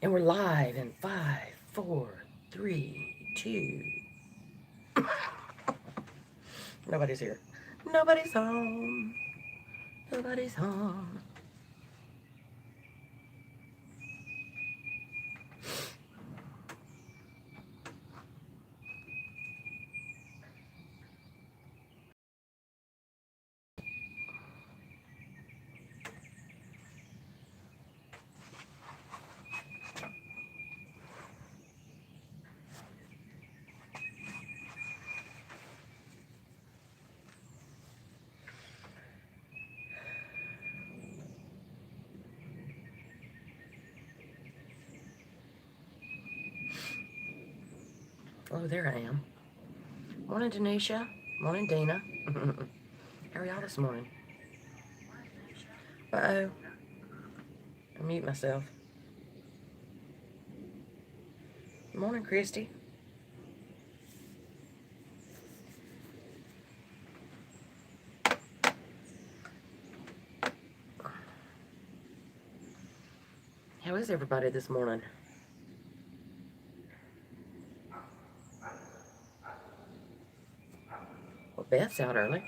And we're live in 5, 4, 3, 2. Nobody's here. Nobody's home. Nobody's home. Oh, there I am. Morning, Denisha. Morning, Dina. How are y'all this morning? Uh-oh. I mute myself. Morning, Christy. How is everybody this morning? Well, Beth's out early,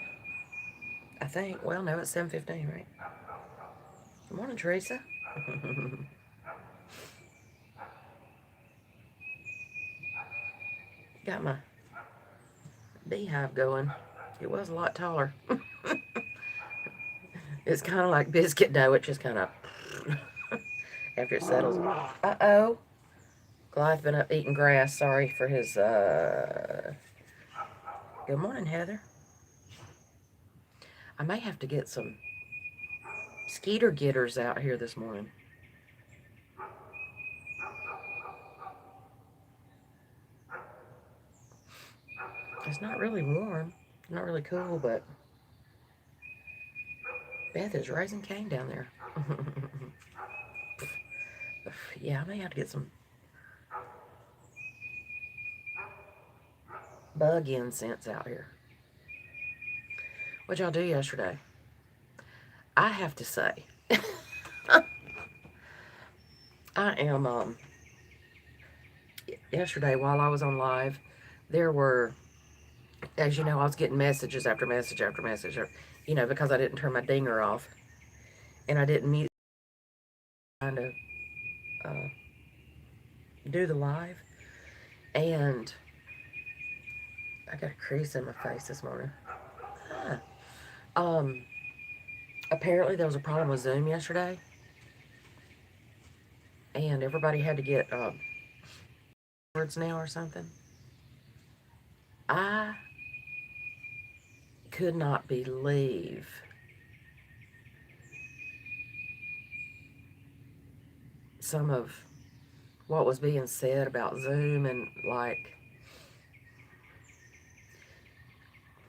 I think. Well, no, it's 7:15, right? Good morning, Teresa. Got my beehive going. It was a lot taller. It's kind of like biscuit dough. It just kind of, after it settles. Uh-oh. Goliath's been up eating grass. Sorry for his, Good morning, Heather. I may have to get some skeeter getters out here this morning. It's not really warm. Not really cool, but Beth is raising Cain down there. Yeah, I may have to get some bug incense out here. What'd y'all do yesterday? I have to say, I am, yesterday while I was on live, there were, as you know, I was getting messages after message after message, you know, because I didn't turn my dinger off, and I didn't mute, trying to do the live, and I got a crease in my face this morning. Um, apparently there was a problem with Zoom yesterday, and everybody had to get words now or something. I could not believe some of what was being said about Zoom, and like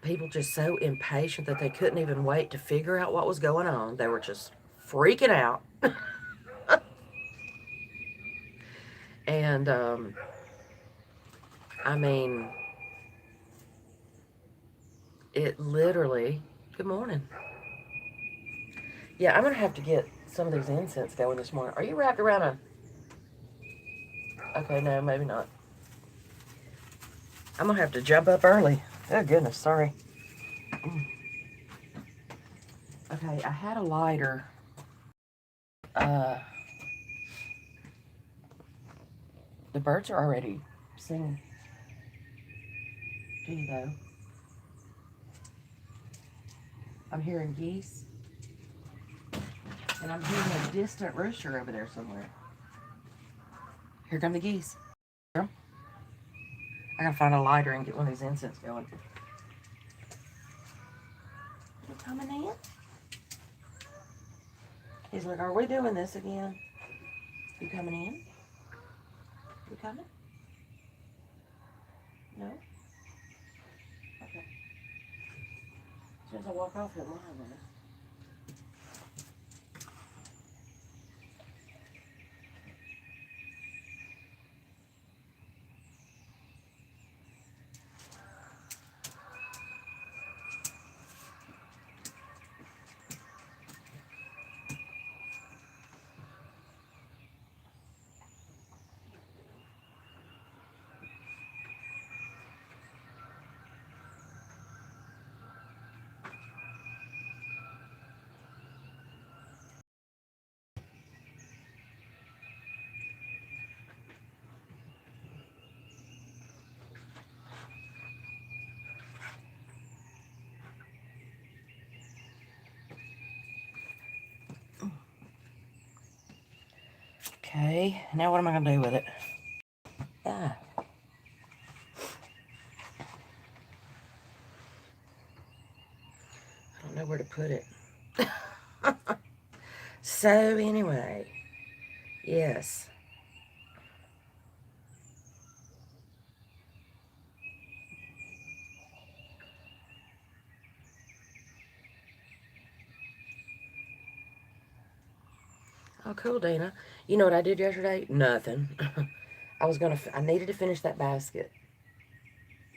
people just so impatient that they couldn't even wait to figure out what was going on. They were just freaking out. And I mean, it literally, good morning. Yeah, I'm gonna have to get some of these incense going this morning. Are you wrapped around a, okay, no, maybe not. I'm gonna have to jump up early. Oh goodness, sorry. Okay, I had a lighter. The birds are already singing. Do you though? I'm hearing geese. And I'm hearing a distant rooster over there somewhere. Here come the geese. I gotta find a lighter and get one of these incense going. You coming in? He's like, are we doing this again? You coming in? You coming? No? Okay. As soon as I walk off, he'll lie there. Okay, now what am I going to do with it? Ah. I don't know where to put it. So anyway, yes. Oh, cool, Dana. You know what I did yesterday? Nothing. I needed to finish that basket.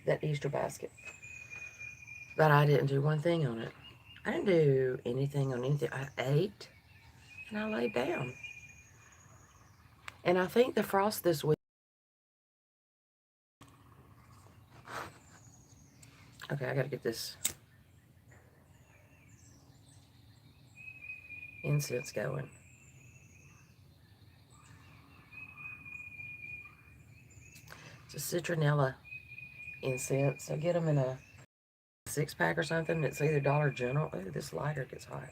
That Easter basket. But I didn't do one thing on it. I didn't do anything on anything. I ate and I laid down. And I think the frost this week. Okay, I gotta get this incense going. It's a citronella incense. I get them in a 6-pack or something. It's either Dollar General. Oh, this lighter gets hot.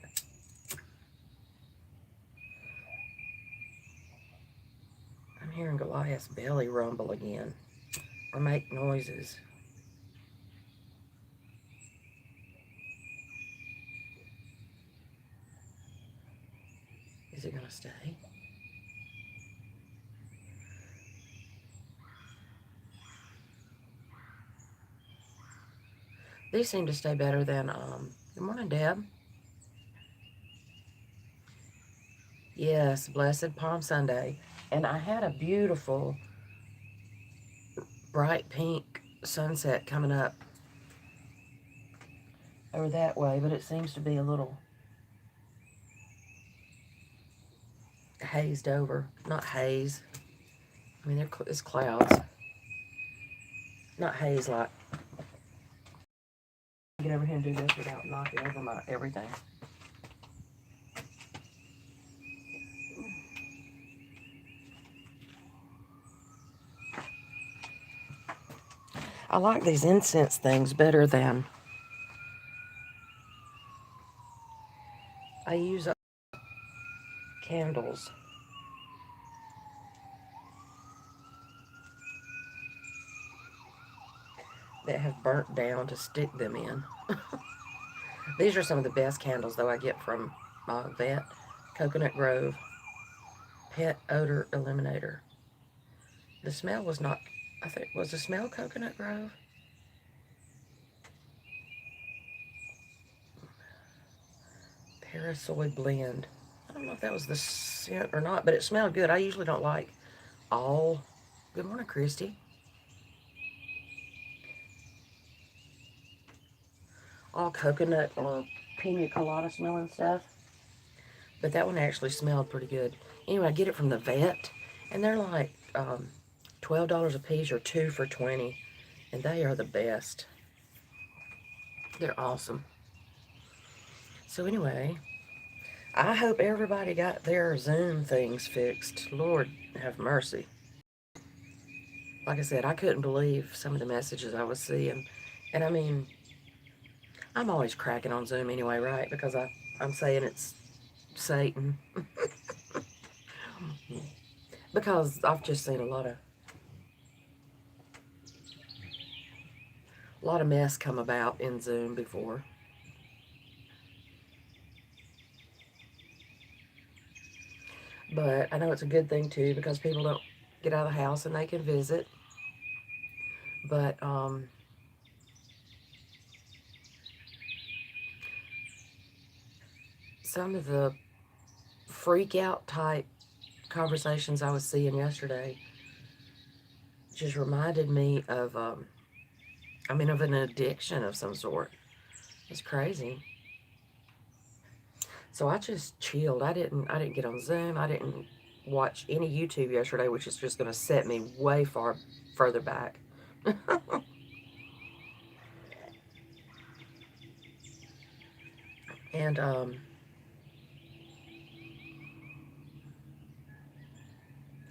I'm hearing Goliath's belly rumble again. Or make noises. Is it gonna stay? These seem to stay better than, good morning, Deb. Yes, blessed Palm Sunday. And I had a beautiful bright pink sunset coming up over that way, but it seems to be a little hazed over. Not haze. I mean, it's clouds. Not haze like. Get over here and do this without knocking over my everything. I like these incense things better than I use candles that have burnt down to stick them in. These are some of the best candles, though, I get from Vet. Coconut Grove Pet Odor Eliminator. The smell was not, I think, was the smell Coconut Grove? Parasoy Blend. I don't know if that was the scent or not, but it smelled good. I usually don't like all. Good morning, Christy. All coconut or pina colada smelling stuff. But that one actually smelled pretty good. Anyway, I get it from the Vet, and they're like $12 a piece or 2 for $20, and they are the best. They're awesome. So anyway, I hope everybody got their Zoom things fixed. Lord have mercy. Like I said, I couldn't believe some of the messages I was seeing. And I mean, I'm always cracking on Zoom anyway, right? Because I'm saying it's Satan. Because I've just seen a lot of mess come about in Zoom before. But I know it's a good thing too, because people don't get out of the house and they can visit. But some of the freak out type conversations I was seeing yesterday just reminded me of of an addiction of some sort. It's crazy. So I just chilled. I didn't get on Zoom. I didn't watch any YouTube yesterday, which is just going to set me way further back. And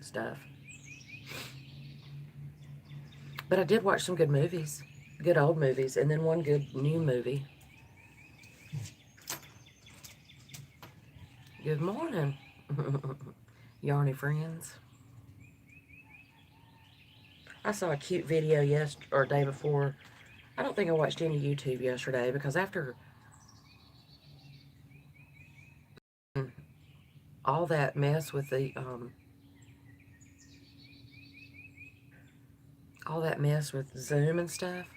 stuff. But I did watch some good movies, good old movies, and then one good new movie. Good morning. Yarny Friends. I saw a cute video yesterday or day before. I don't think I watched any YouTube yesterday because after all that mess with the all that mess with Zoom and stuff,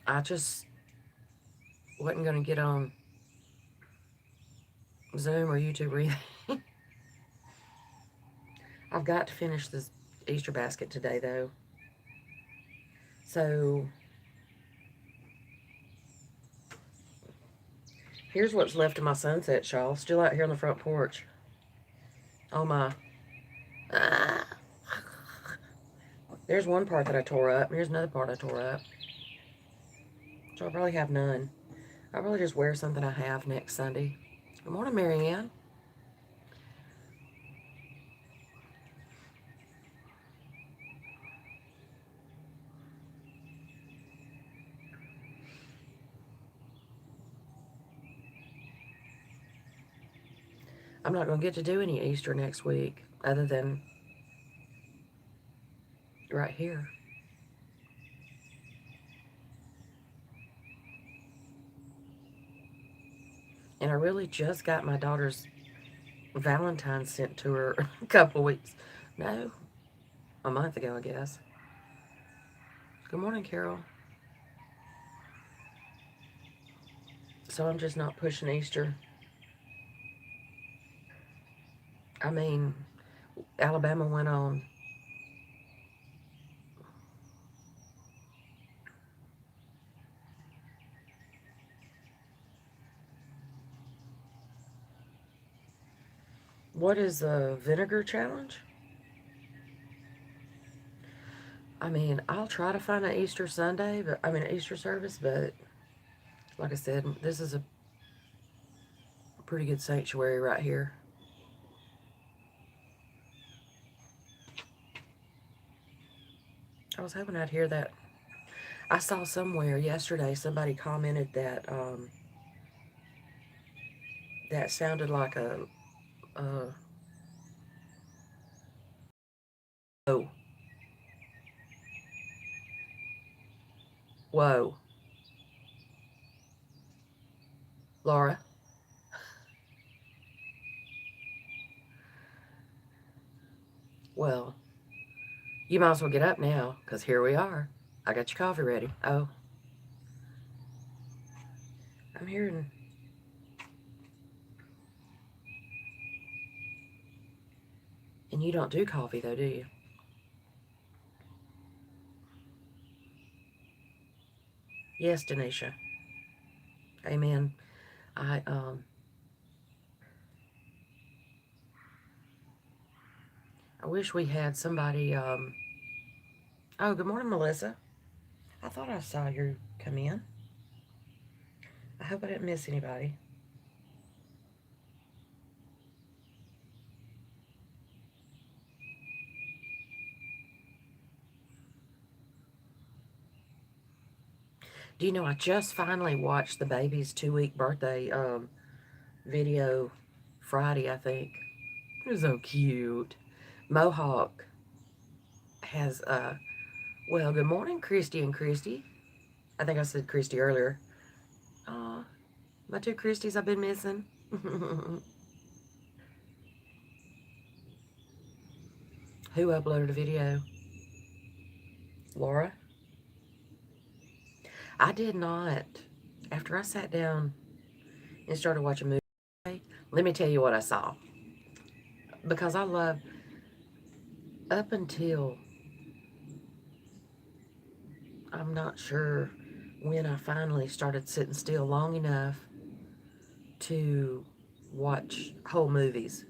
I just wasn't going to get on Zoom or YouTube or anything. I've got to finish this Easter basket today, though. So, here's what's left of my sunset shawl. Still out here on the front porch. Oh, my. Ah. There's one part that I tore up. Here's another part I tore up. So, I'll probably have none. I'll probably just wear something I have next Sunday. Good morning, Marianne. I'm not going to get to do any Easter next week other than right here. And I really just got my daughter's Valentine's sent to her a couple weeks. No, a month ago, I guess. Good morning, Carol. So I'm just not pushing Easter. I mean, Alabama went on. What is the vinegar challenge? I mean, I'll try to find an Easter Sunday, but I mean, an Easter service, but like I said, this is a pretty good sanctuary right here. I was hoping I'd hear that. I saw somewhere yesterday somebody commented that that sounded like a oh, whoa, Laura. Well, you might as well get up now, because here we are. I got your coffee ready. Oh, I'm hearing. And you don't do coffee, though, do you? Yes, Denisha. Amen. I wish we had somebody. Oh, good morning, Melissa. I thought I saw you come in. I hope I didn't miss anybody. Do you know I just finally watched the baby's 2-week birthday video Friday, I think. It was so cute. Mohawk has well, good morning, Christy and Christy. I think I said Christy earlier. Aw, my two Christies I've been missing. Who uploaded a video? Laura? I did not. After I sat down and started watching movies, let me tell you what I saw. Because I love, up until, I'm not sure when I finally started sitting still long enough to watch whole movies.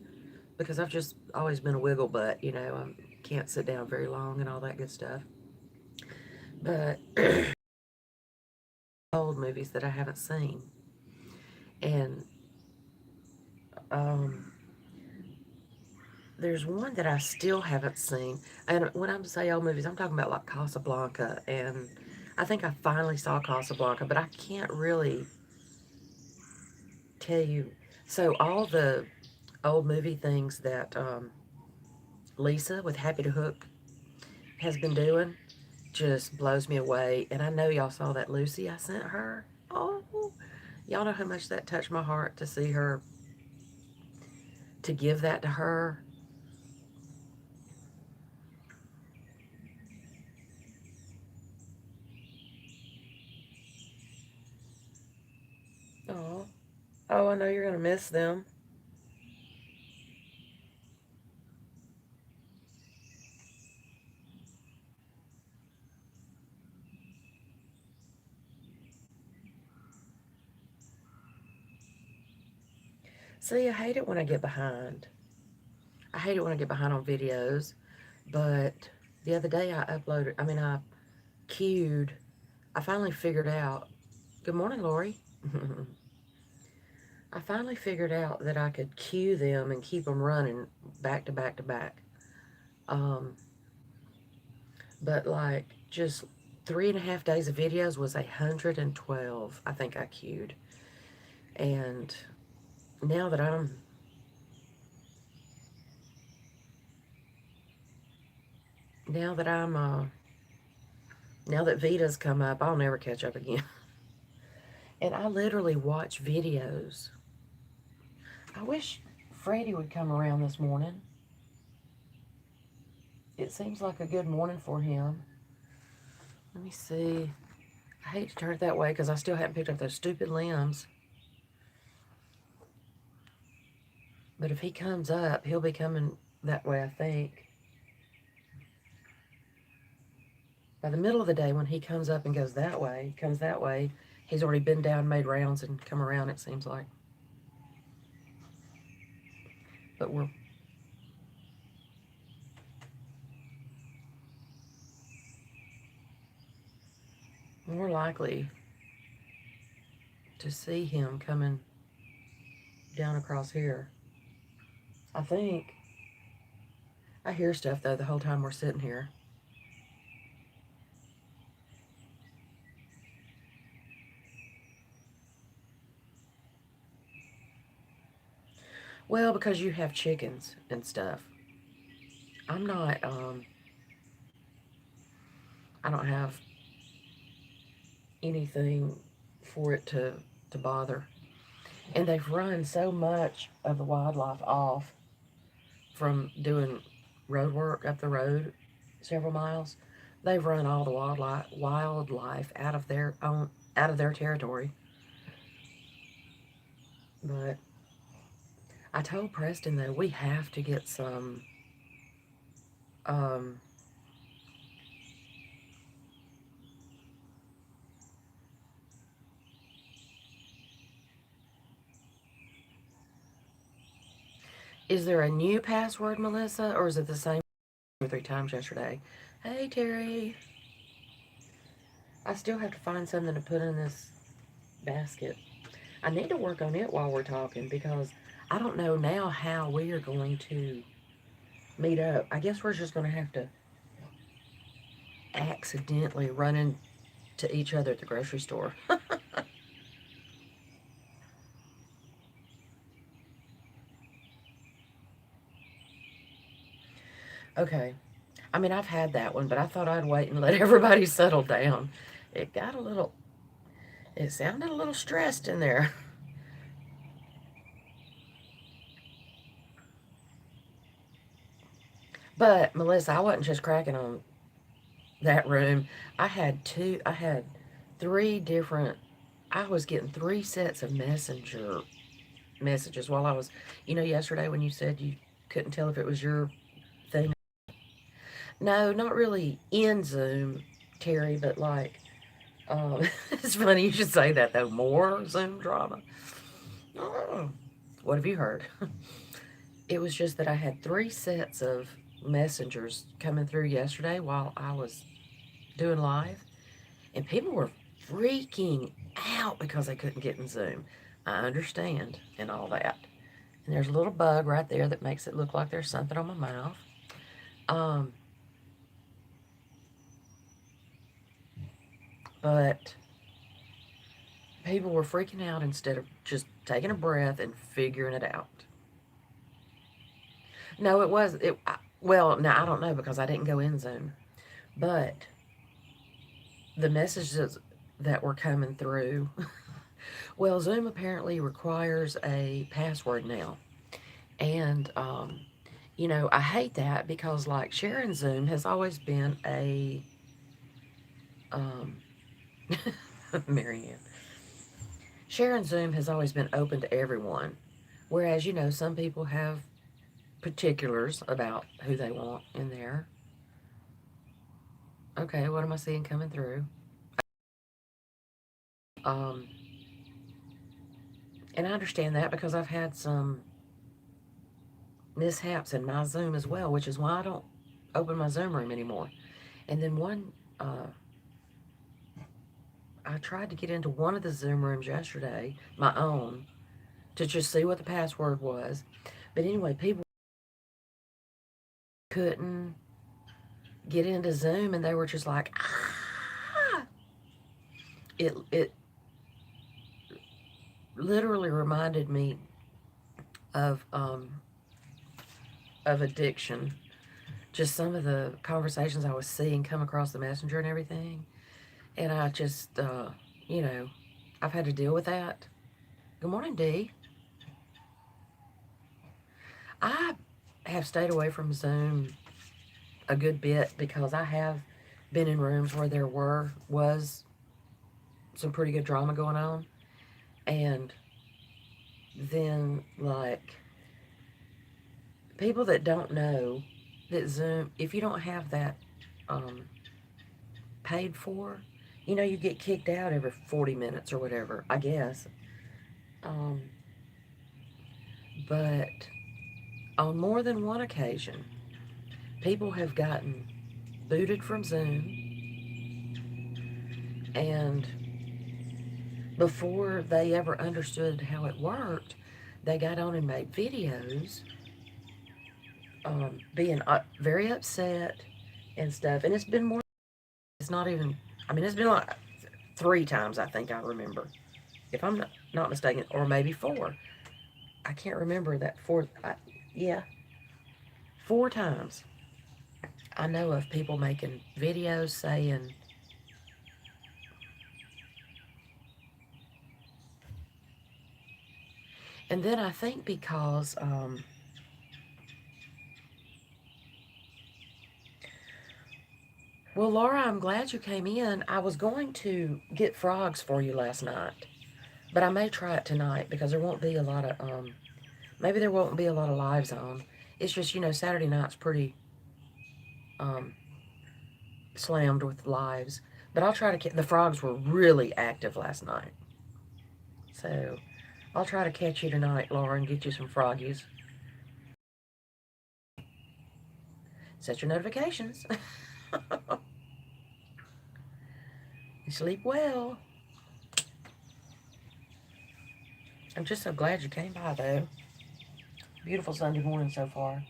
Because I've just always been a wiggle butt, you know, I can't sit down very long and all that good stuff. But old movies that I haven't seen. And there's one that I still haven't seen. And when I say old movies, I'm talking about like Casablanca. And I think I finally saw Casablanca, but I can't really tell you. So all the old movie things that Lisa with Happy to Hook has been doing just blows me away. And I know y'all saw that Lucy I sent her. Oh, y'all know how much that touched my heart to see her, to give that to her. Oh, oh, I know you're gonna miss them. See, I hate it when I get behind. I hate it when I get behind on videos. But the other day I queued. I finally figured out. Good morning, Lori. I finally figured out that I could queue them and keep them running back to back to back. Um, but like just 3.5 days of videos was 112. I think I queued, and now that I'm now that I'm now that Vita's come up, I'll never catch up again. And I literally watch videos. I wish Freddie would come around this morning. It seems like a good morning for him. Let me see. I hate to turn it that way because I still haven't picked up those stupid limbs. But if he comes up, he'll be coming that way, I think. By the middle of the day, when he comes up and goes that way, comes that way, he's already been down, made rounds, and come around, it seems like. But we're more likely to see him coming down across here. I think. I hear stuff, though, the whole time we're sitting here. Well, because you have chickens and stuff. I'm not, I don't have anything for it to bother. And they've run so much of the wildlife off from doing road work up the road several miles. They've run all the wildlife out of their territory. But I told Preston though we have to get some um is there a new password, Melissa, or is it the same 2 or 3 times yesterday? Hey Terry. I still have to find something to put in this basket. I need to work on it while we're talking because I don't know now how we are going to meet up. I guess we're just going to have to accidentally run into each other at the grocery store. Okay. I mean, I've had that one, but I thought I'd wait and let everybody settle down. It got a little, it sounded a little stressed in there. But, Melissa, I wasn't just cracking on that room. I had 3 different, I was getting 3 sets of messenger messages while I was, yesterday when you said you couldn't tell if it was your thing. No, not really in Zoom, Terry, but like, it's funny you should say that though. More Zoom drama. Oh, what have you heard? It was just that I had 3 sets of messengers coming through yesterday while I was doing live, and people were freaking out because they couldn't get in Zoom. I understand and all that. And there's a little bug right there that makes it look like there's something on my mouth. Um, but people were freaking out instead of just taking a breath and figuring it out. No, it was. Well, now I don't know because I didn't go in Zoom. But the messages that were coming through, well, Zoom apparently requires a password now. And, I hate that because, like, sharing Zoom has always been um, Marianne, sharing Zoom has always been open to everyone. Whereas, some people have particulars about who they want in there. Okay, what am I seeing coming through? Um, and I understand that because I've had some mishaps in my Zoom as well, which is why I don't open my Zoom room anymore. And then I tried to get into one of the Zoom rooms yesterday, my own, to just see what the password was. But anyway, people couldn't get into Zoom, and they were just like, ah! It literally reminded me of addiction. Just some of the conversations I was seeing come across the messenger and everything, and I just you know I've had to deal with that. Good morning, Dee. I have stayed away from Zoom a good bit because I have been in rooms where there was some pretty good drama going on, and then like people that don't know that Zoom, if you don't have that um, paid for, you get kicked out every 40 minutes or whatever, I guess. Um, but on more than one occasion, people have gotten booted from Zoom, and before they ever understood how it worked, they got on and made videos, being very upset and stuff. And it's been more, it's not even, I mean, it's been like 3 times, I think I remember, if I'm not mistaken, or maybe 4. I can't remember that fourth. Yeah, 4 times. I know of people making videos saying, and then I think because, well, Laura, I'm glad you came in. I was going to get frogs for you last night, but I may try it tonight because there won't be a lot of, maybe there won't be a lot of lives on. It's just, Saturday night's pretty um, slammed with lives. But I'll try to, the frogs were really active last night. So I'll try to catch you tonight, Laura, and get you some froggies. Set your notifications. You sleep well. I'm just so glad you came by, though. Beautiful Sunday morning so far.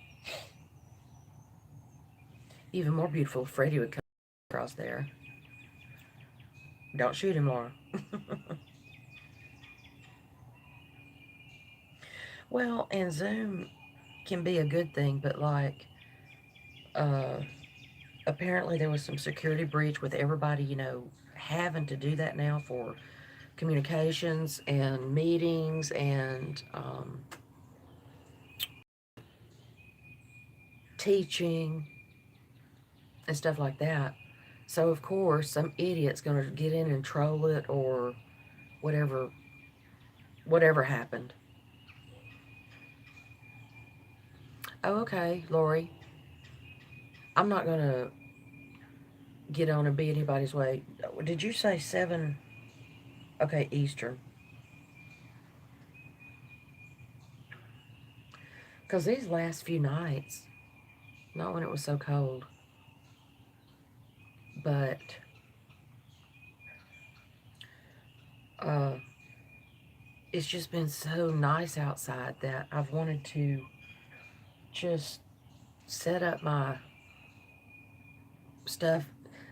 Even more beautiful if Freddie would come across there. Don't shoot him, Laura. Well, and Zoom can be a good thing, but like, uh, apparently there was some security breach with everybody, having to do that now for communications and meetings and teaching and stuff like that. So of course some idiot's gonna get in and troll it or whatever whatever happened. Oh, okay, Lori. I'm not gonna get on and be anybody's way. Did you say 7? Okay, Eastern. Because these last few nights, not when it was so cold, but uh, it's just been so nice outside that I've wanted to just set up my stuff,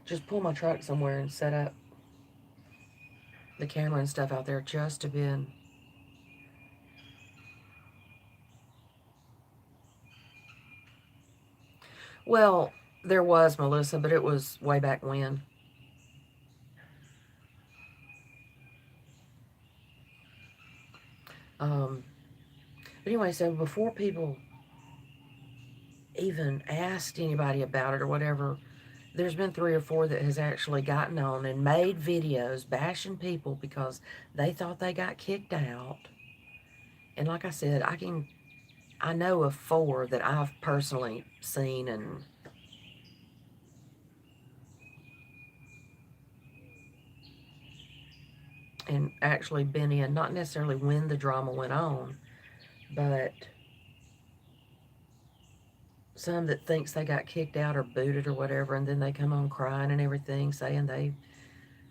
just pull my truck somewhere and set up the camera and stuff out there just to Well, there was, Melissa, but it was way back when. Um, but anyway, so before people even asked anybody about it or whatever, there's been 3 or 4 that has actually gotten on and made videos bashing people because they thought they got kicked out. And like I said, I know of 4 that I've personally seen and actually been in, not necessarily when the drama went on, but some that thinks they got kicked out or booted or whatever, and then they come on crying and everything, saying they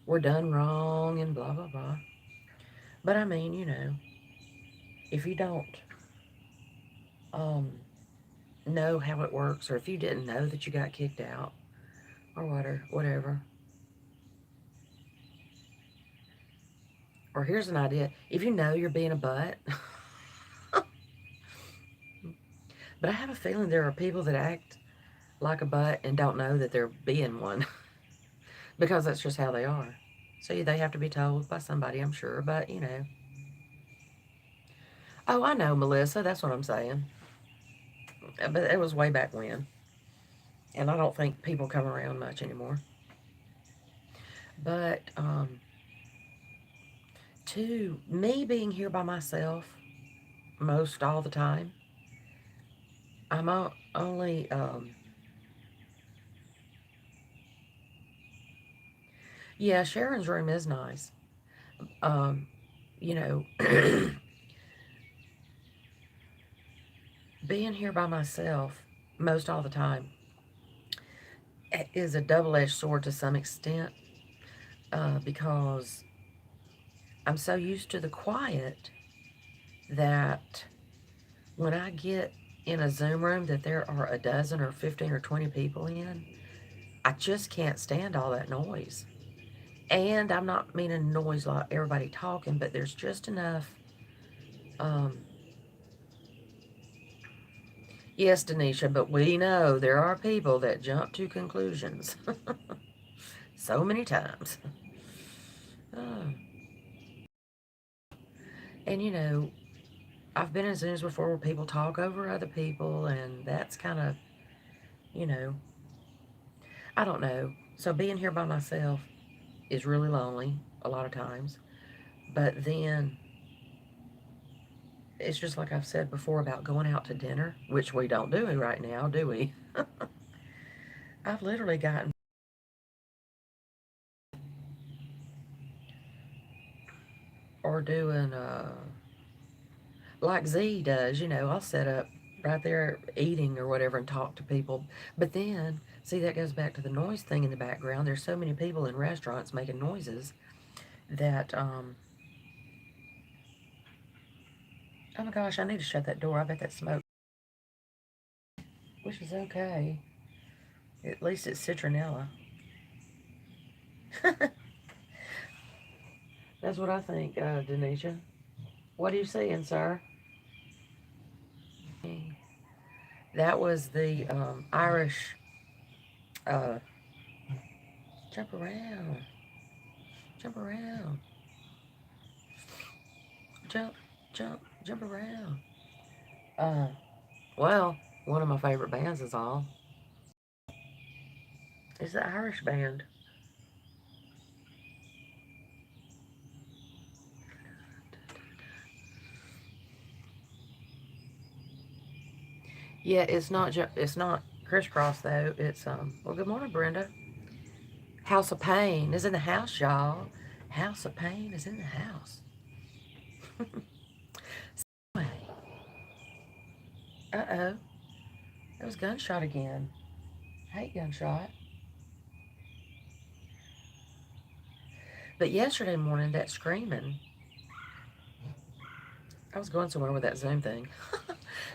were done wrong and blah blah blah. But I mean, if you don't um, know how it works, or if you didn't know that you got kicked out or whatever, or here's an idea: if you know you're being a butt, but I have a feeling there are people that act like a butt and don't know that they're being one because that's just how they are. So they have to be told by somebody, I'm sure, but Oh, I know, Melissa. That's what I'm saying. But it was way back when. And I don't think people come around much anymore. But to me being here by myself most all the time, I'm only, yeah, Sharon's room is nice. Um, you know, being here by myself most all the time is a double-edged sword to some extent because I'm so used to the quiet that when I get in a Zoom room that there are a dozen or 15 or 20 people in, I just can't stand all that noise. And I'm not meaning noise like everybody talking, but there's just enough. Um, yes, Denisha, but we know there are people that jump to conclusions so many times. Oh. And I've been in Zooms before where people talk over other people, and that's kind of, you know, I don't know. So being here by myself is really lonely a lot of times. But then it's just like I've said before about going out to dinner, which we don't do right now, do we? I've literally gotten, or doing, like Z does, I'll set up right there eating or whatever and talk to people. But then, see, that goes back to the noise thing in the background. There's so many people in restaurants making noises that, oh my gosh, I need to shut that door. I bet that smoke, which is okay. At least it's citronella. That's what I think, Denisha. What are you saying, sir? That was the Irish. Uh, jump around, jump around, jump, jump around. Uh, well, one of my favorite bands is all. It's the Irish band. Yeah, it's not crisscross though. It's Well, good morning, Brenda. House of Pain is in the house, y'all. House of Pain is in the house. Uh-oh. It was gunshot again. I hate gunshot. But yesterday morning, that screaming, I was going somewhere with that Zoom thing.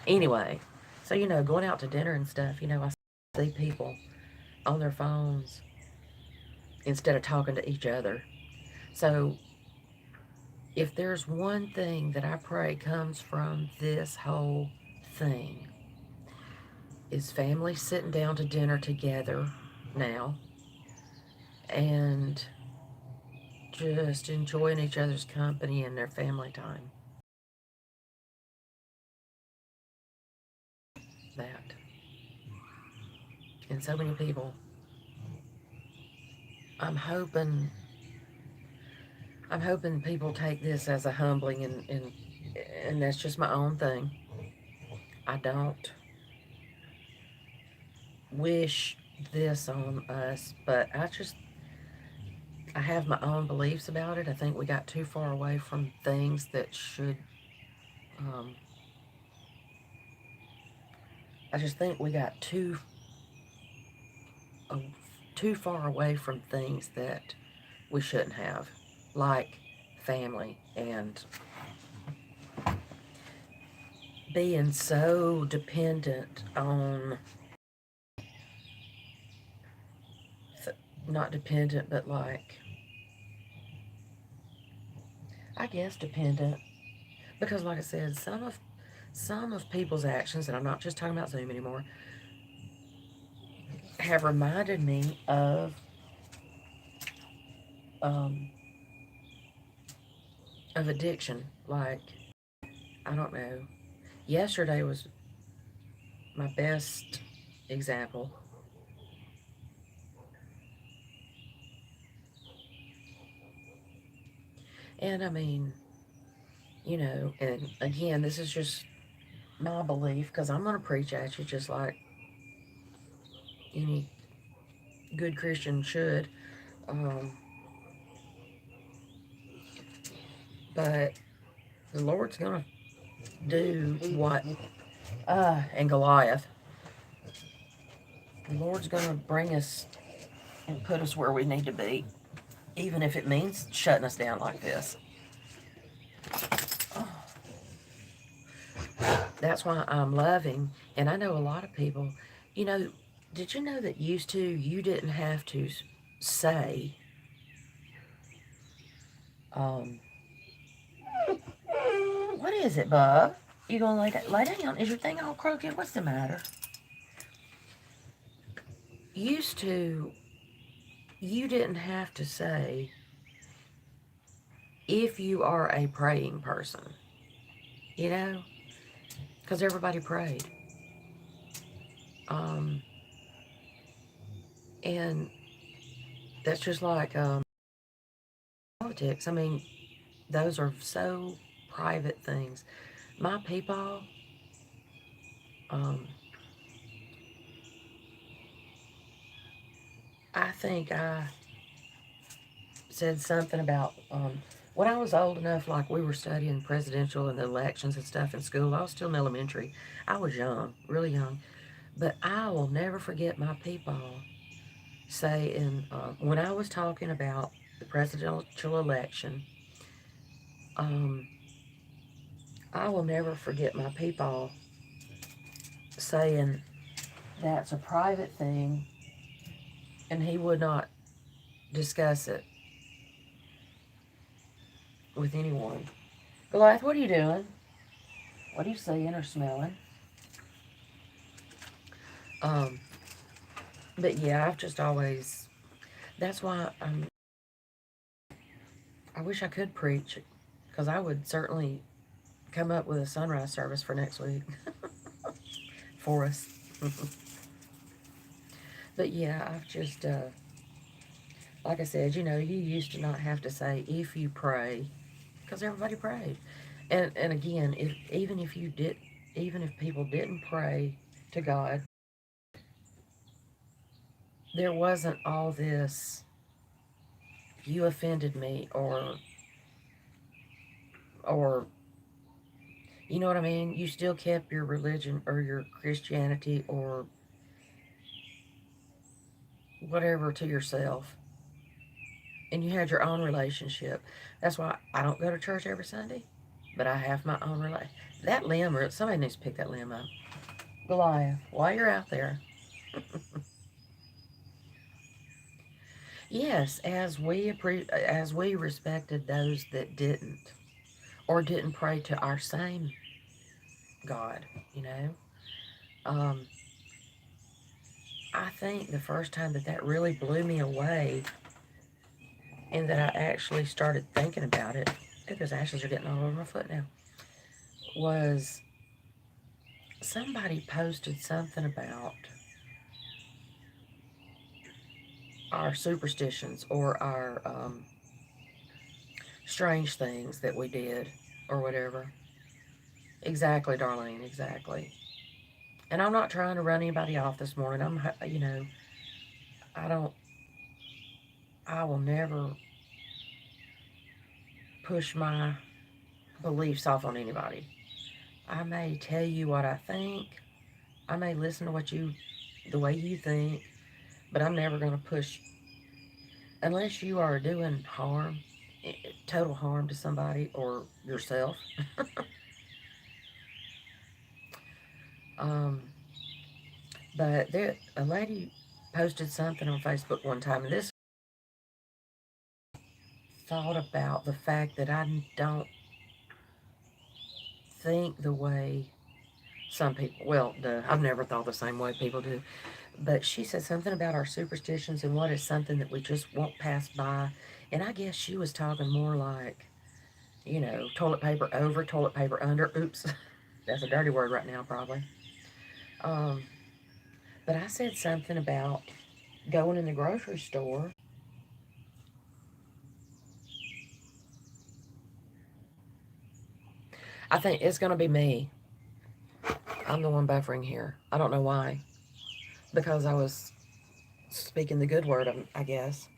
Anyway, so, going out to dinner and stuff, I see people on their phones instead of talking to each other. So, if there's one thing that I pray comes from this whole thing, is families sitting down to dinner together now and just enjoying each other's company and their family time. That. And so many people. I'm hoping people take this as a humbling, and that's just my own thing. I don't wish this on us, but I have my own beliefs about it. I think we got too far away from things that should, um, I just think we got uh, too far away from things that we shouldn't have, like family and being so dependent on, not dependent, but like, I guess dependent, because like I said, some of people's actions, and I'm not just talking about Zoom anymore, have reminded me um, of addiction. Like, I don't know. Yesterday was my best example. And I mean, and again, this is just my belief because I'm going to preach at you just like any good Christian should. Um, but the Lord's going to do what, and Goliath, the Lord's going to bring us and put us where we need to be, even if it means shutting us down like this. That's why I'm loving, and I know a lot of people, you know, did you know that used to you didn't have to say, um, what is it, bub? You gonna lay down? Is your thing all crooked? What's the matter? Used to, you didn't have to say if you are a praying person, you know, because everybody prayed. Um, and that's just like politics. I mean, those are so private things. My people, um, I think I said something about when I was old enough, like we were studying presidential and the elections and stuff in school. I was still in elementary. I was young, really young. But I will never forget my people saying, when I was talking about the presidential election, um, I will never forget my people saying that's a private thing and he would not discuss it with anyone. Goliath, what are you doing? What are you seeing or smelling? Um, but yeah, I've just always, that's why I wish I could preach, because I would certainly come up with a sunrise service for next week for us. But yeah, I've just, like I said, you used to not have to say if you pray, because everybody prayed. And again, even if people didn't pray to God, there wasn't all this, you offended me, or you know what I mean? You still kept your religion or your Christianity or whatever to yourself. And you had your own relationship. That's why I don't go to church every Sunday, but I have my own relationship. That limb, or somebody needs to pick that limb up. Goliath, while you're out there, yes, as we respected those that didn't, or didn't pray to our same God, you know. Um, I think the first time that really blew me away and that I actually started thinking about it, because ashes are getting all over my foot now, was somebody posted something about our superstitions or our strange things that we did or whatever. Exactly, Darlene, exactly. And I'm not trying to run anybody off this morning. I don't, I will never push my beliefs off on anybody. I may tell you what I think. I may listen to the way you think, but I'm never going to push, unless you are doing harm, total harm to somebody or yourself. um, but a lady posted something on Facebook one time, and this thought about the fact that I don't think the way some people, well, I've never thought the same way people do. But she said something about our superstitions and what is something that we just won't pass by. And I guess she was talking more like, toilet paper over, toilet paper under. Oops, that's a dirty word right now, probably. Um, but I said something about going in the grocery store. I think it's going to be me. I'm the one buffering here. I don't know why. Because I was speaking the good word, I guess.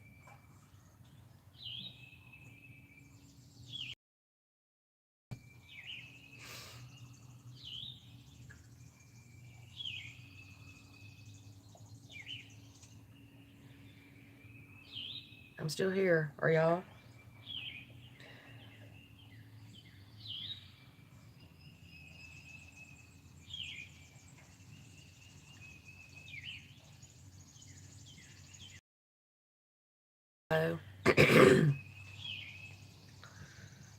I'm still here. Are y'all? Oh.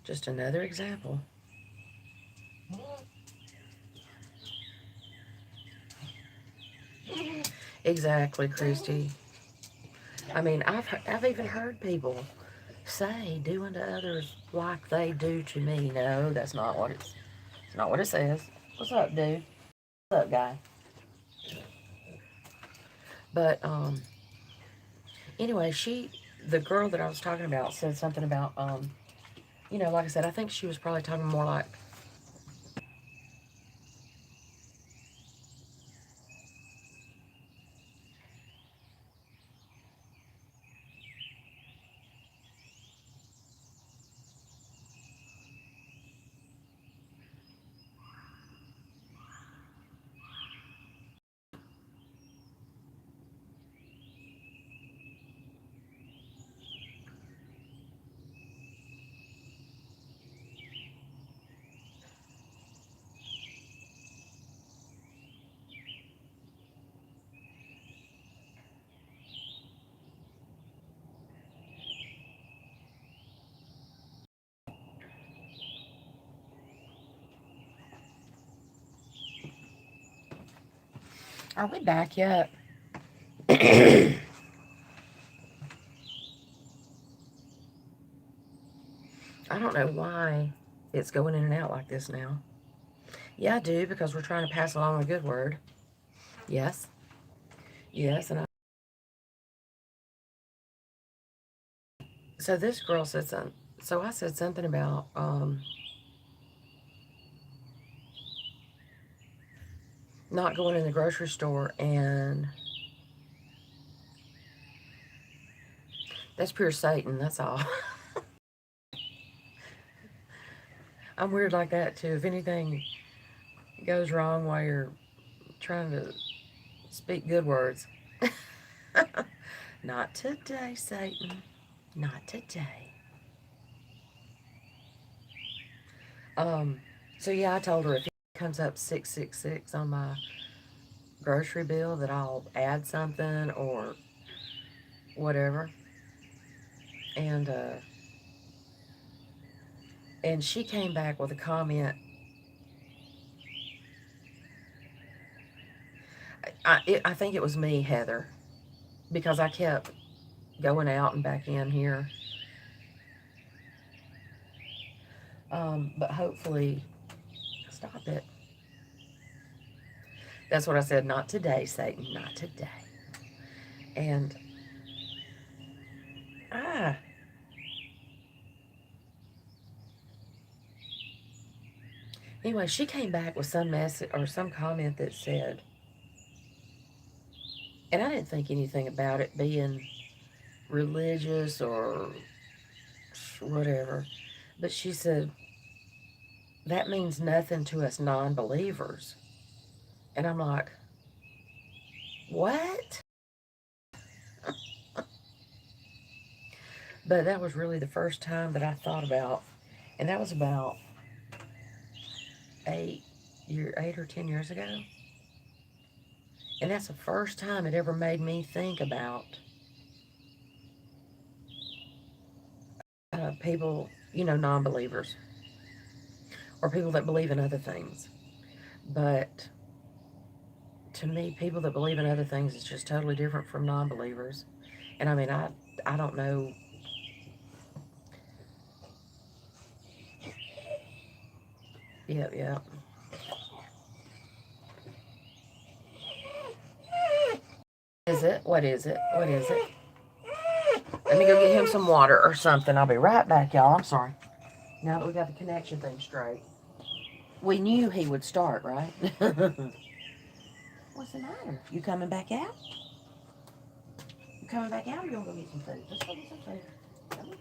Just another example. Exactly, Christy. I mean, I've even heard people say, "Do unto others like they do to me." No, it's not what it says. What's up, dude? What's up, guy? But anyway, the girl that I was talking about, said something about like I said, I think she was probably talking more like, "Are we back yet?" I don't know why it's going in and out like this now. Yeah, I do, because we're trying to pass along a good word. Yes, yes, and so this girl said something. So I said something about not going in the grocery store, and that's pure Satan. That's all. I'm weird like that too. If anything goes wrong while you're trying to speak good words, not today, Satan. Not today. Um. So yeah, I told her if it comes up 666 on my grocery bill, that I'll add something or whatever. And and she came back with a comment. I think it was me, Heather, because I kept going out and back in here. But hopefully, stop it. That's what I said. Not today, Satan. Not today. And ah, anyway, she came back with some message or some comment that said, and I didn't think anything about it being religious or whatever, but she said that means nothing to us non-believers. And I'm like, what? But that was really the first time that I thought about, and that was about 8 or 10 years ago. And that's the first time it ever made me think about people, non-believers or people that believe in other things. But to me, people that believe in other things is just totally different from non-believers. And I mean, I don't know. Yep, yep. Is it? What is it? What is it? Let me go get him some water or something. I'll be right back, y'all. I'm sorry. Now that we got the connection thing straight. We knew he would start, right? What's the matter? You coming back out? You coming back out or you gonna go get some food? Let's go get some food. Come on.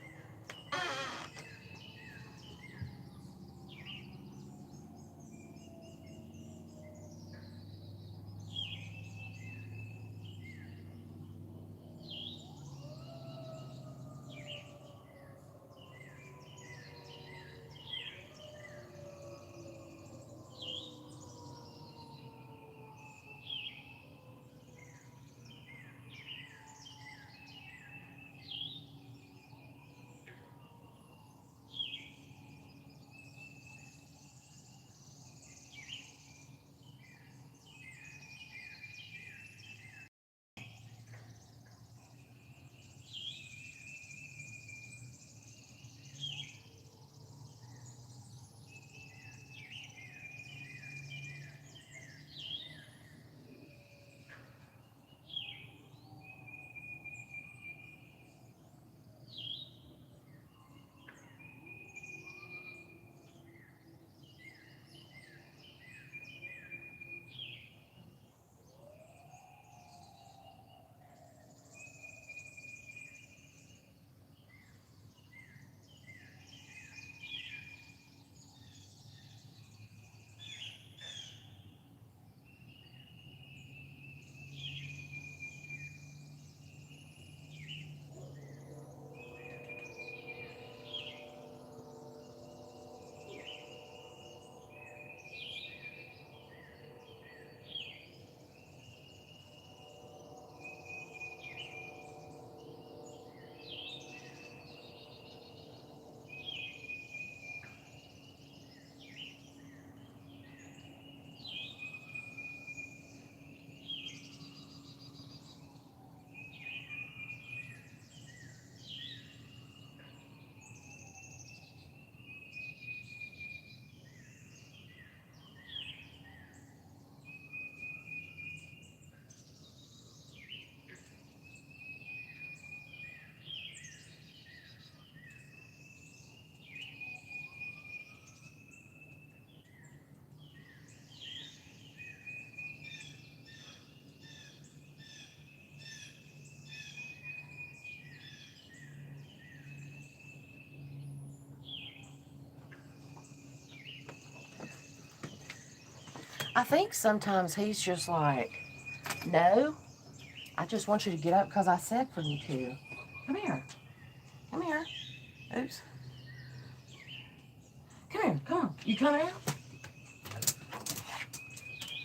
I think sometimes he's just like, no, I just want you to get up because I said for you to. Come here. Come here. Oops. Come here. Come on. You come out?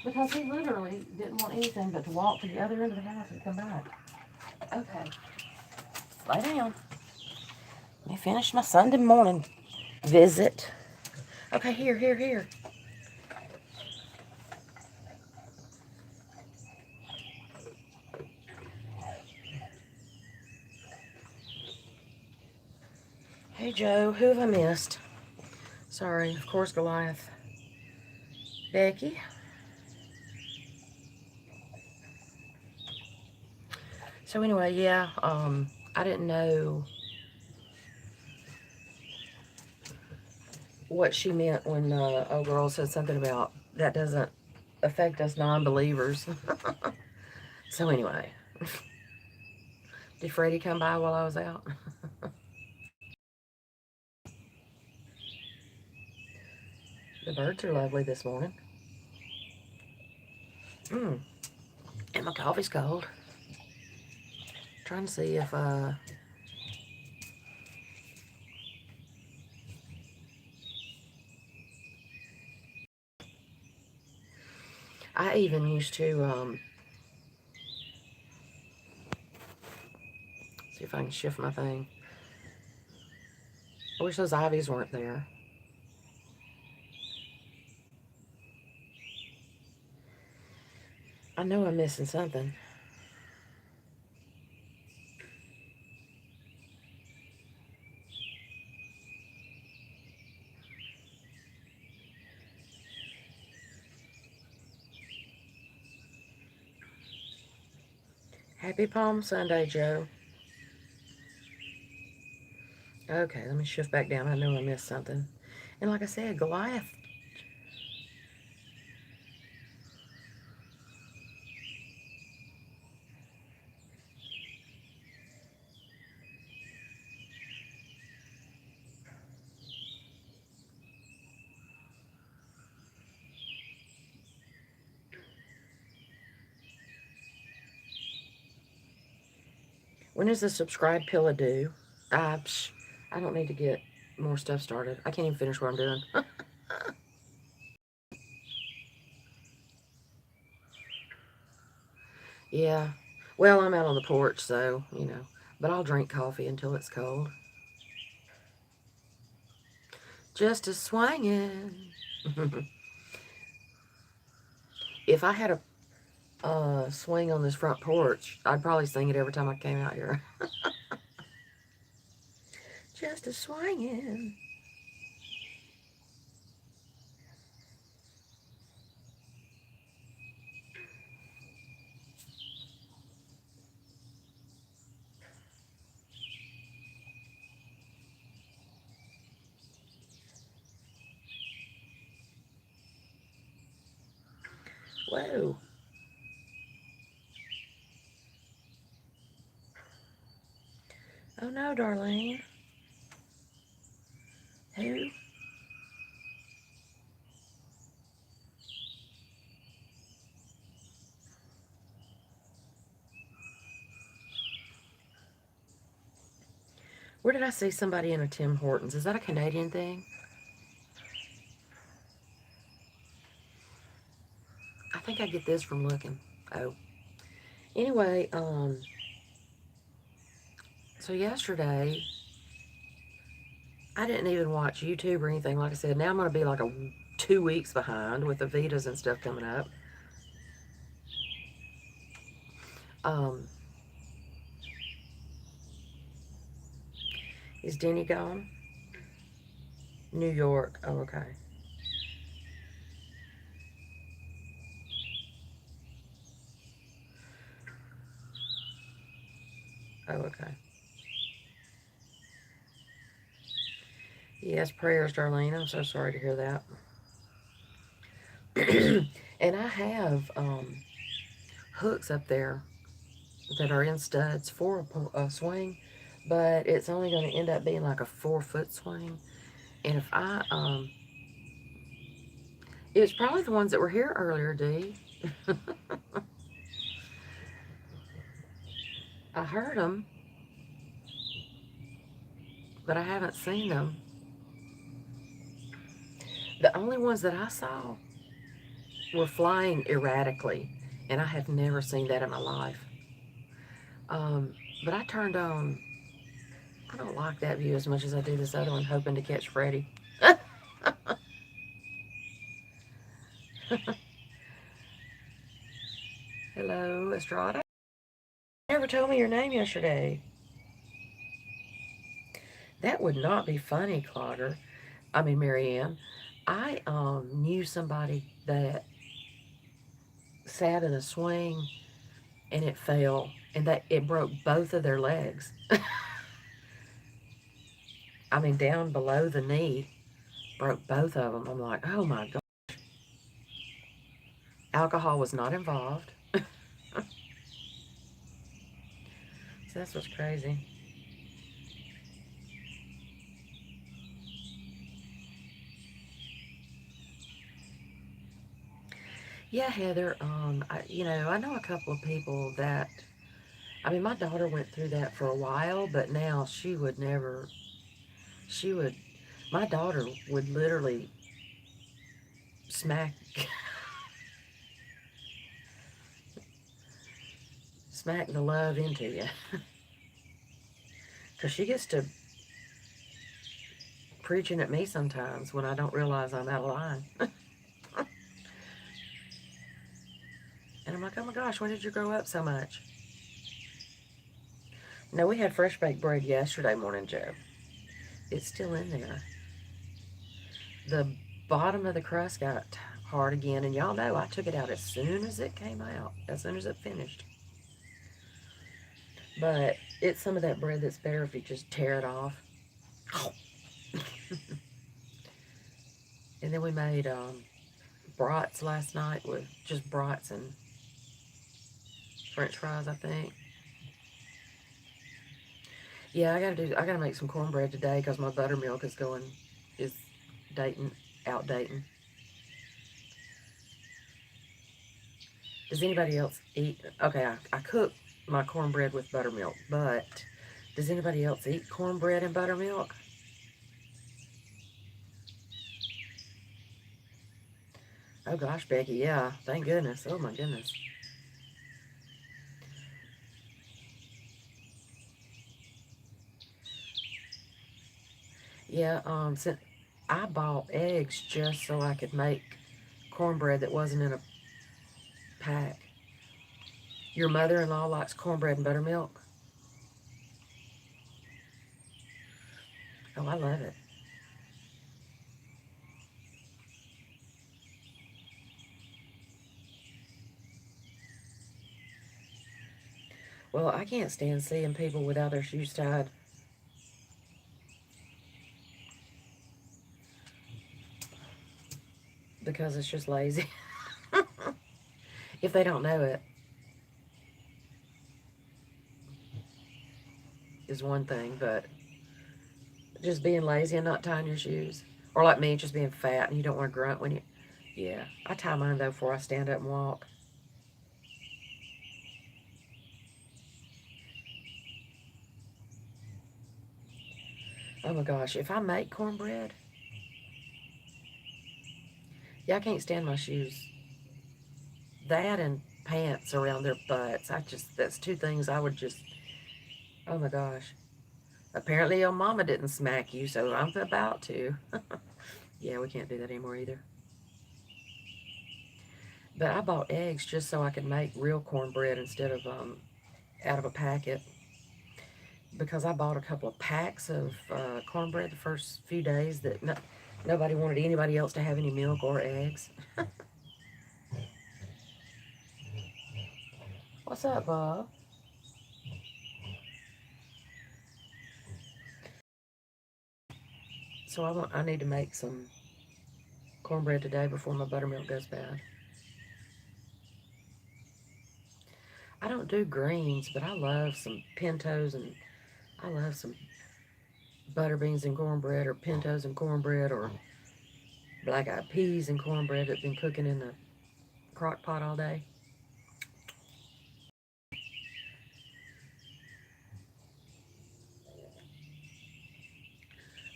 Because he literally didn't want anything but to walk to the other end of the house and come back. Okay. Lay down. Let me finish my Sunday morning visit. Okay, here. Hey Joe, who have I missed? Sorry, of course Goliath. Becky. So anyway, yeah, I didn't know what she meant when old girl said something about that doesn't affect us non-believers. So anyway, did Freddie come by while I was out? The birds are lovely this morning. And my coffee's cold. Trying to see if I even used to see if I can shift my thing. I wish those ivies weren't there. I know I'm missing something. Happy Palm Sunday, Joe. Okay, let me shift back down. I know I missed something. And like I said, Goliath. When is the subscribe pillow due? I don't need to get more stuff started. I can't even finish what I'm doing. Yeah. Well, I'm out on the porch, so, you know. But I'll drink coffee until it's cold. Just a swinging. If I had a swing on this front porch, I'd probably sing it every time I came out here. Just a swinging. Whoa. Oh no, Darlene. Who? Where did I see somebody in a Tim Hortons? Is that a Canadian thing? I think I get this from looking. Oh. Anyway, so yesterday, I didn't even watch YouTube or anything. Like I said, now I'm going to be like 2 weeks behind with the Vitas and stuff coming up. Is Denny gone? New York. Oh, okay. Oh, okay. Yes, prayers, Darlene. I'm so sorry to hear that. And I have hooks up there that are in studs for a swing, but it's only going to end up being like a 4-foot swing. And if it was probably the ones that were here earlier, Dee. I heard them, but I haven't seen them. The only ones that I saw were flying erratically, and I have never seen that in my life. But I turned on, I don't like that view as much as I do this other one, hoping to catch Freddie. Hello, Estrada. You never told me your name yesterday. That would not be funny, Marianne. I knew somebody that sat in a swing and it fell and that it broke both of their legs. I mean, down below the knee, broke both of them. I'm like, oh my God. Alcohol was not involved. So that's what's crazy. Yeah, Heather, I know a couple of people that, I mean, my daughter went through that for a while, but now she would never, she would, my daughter would literally smack, smack the love into you. Because she gets to preaching at me sometimes when I don't realize I'm out of line. And I'm like, oh my gosh, when did you grow up so much? No, we had fresh baked bread yesterday morning, Joe. It's still in there. The bottom of the crust got hard again, and y'all know I took it out as soon as it came out, as soon as it finished. But it's some of that bread that's better if you just tear it off. And then we made brats last night with just brats and French fries, I think. Yeah, I gotta make some cornbread today because my buttermilk is outdating. Does anybody else eat? Okay, I cook my cornbread with buttermilk, but does anybody else eat cornbread and buttermilk? Oh gosh, Becky, yeah, thank goodness. Oh my goodness. Yeah, since I bought eggs just so I could make cornbread that wasn't in a pack. Your mother-in-law likes cornbread and buttermilk? Oh, I love it. Well, I can't stand seeing people without their shoes tied because it's just lazy. If they don't know it, is one thing, but just being lazy and not tying your shoes. Or like me, just being fat and you don't want to grunt when you... Yeah, I tie mine though before I stand up and walk. Oh my gosh, if I make cornbread, yeah, I can't stand my shoes. That and pants around their butts. That's two things I would just, oh my gosh. Apparently your mama didn't smack you, so I'm about to. Yeah, we can't do that anymore either. But I bought eggs just so I could make real cornbread instead of out of a packet. Because I bought a couple of packs of cornbread the first few days that nobody wanted anybody else to have any milk or eggs. What's up, Bob? So I need to make some cornbread today before my buttermilk goes bad. I don't do greens, but I love some pintos and I love some butter beans and cornbread or pintos and cornbread or black eyed peas and cornbread that's been cooking in the crock pot all day.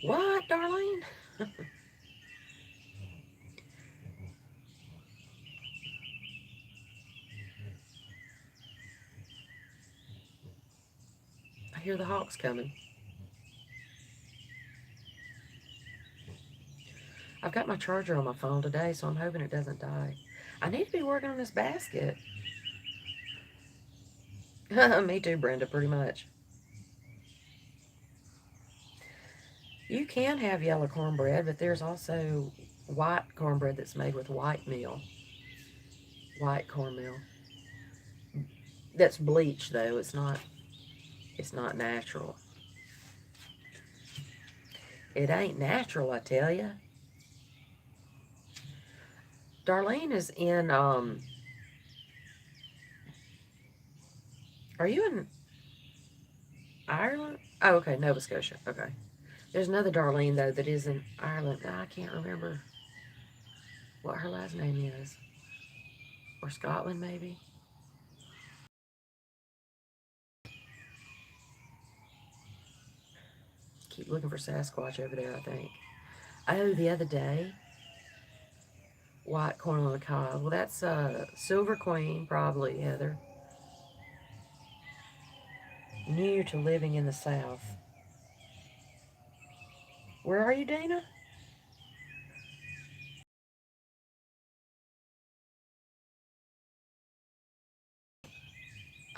What, Darlene? I hear the hawks coming. I've got my charger on my phone today, so I'm hoping it doesn't die. I need to be working on this basket. Me too, Brenda, pretty much. You can have yellow cornbread, but there's also white cornbread that's made with white meal. White cornmeal. That's bleached though. It's not natural. It ain't natural, I tell you. Darlene is in are you in Ireland? Oh, okay, Nova Scotia. Okay. There's another Darlene though that is in Ireland. I can't remember what her last name is. Or Scotland maybe. Keep looking for Sasquatch over there, I think. Oh, the other day, white corn on the cob. Well, that's Silver Queen, probably, Heather. New to living in the South. Where are you, Dana?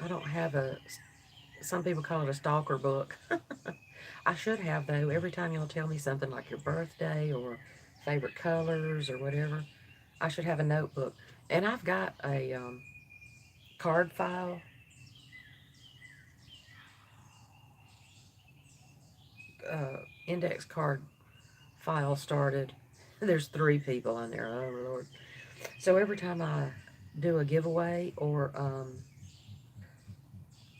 I don't have some people call it a stalker book. I should have, though. Every time y'all tell me something like your birthday or favorite colors or whatever, I should have a notebook. And I've got a card file, index card file started. There's 3 people on there. Oh, Lord. So every time I do a giveaway or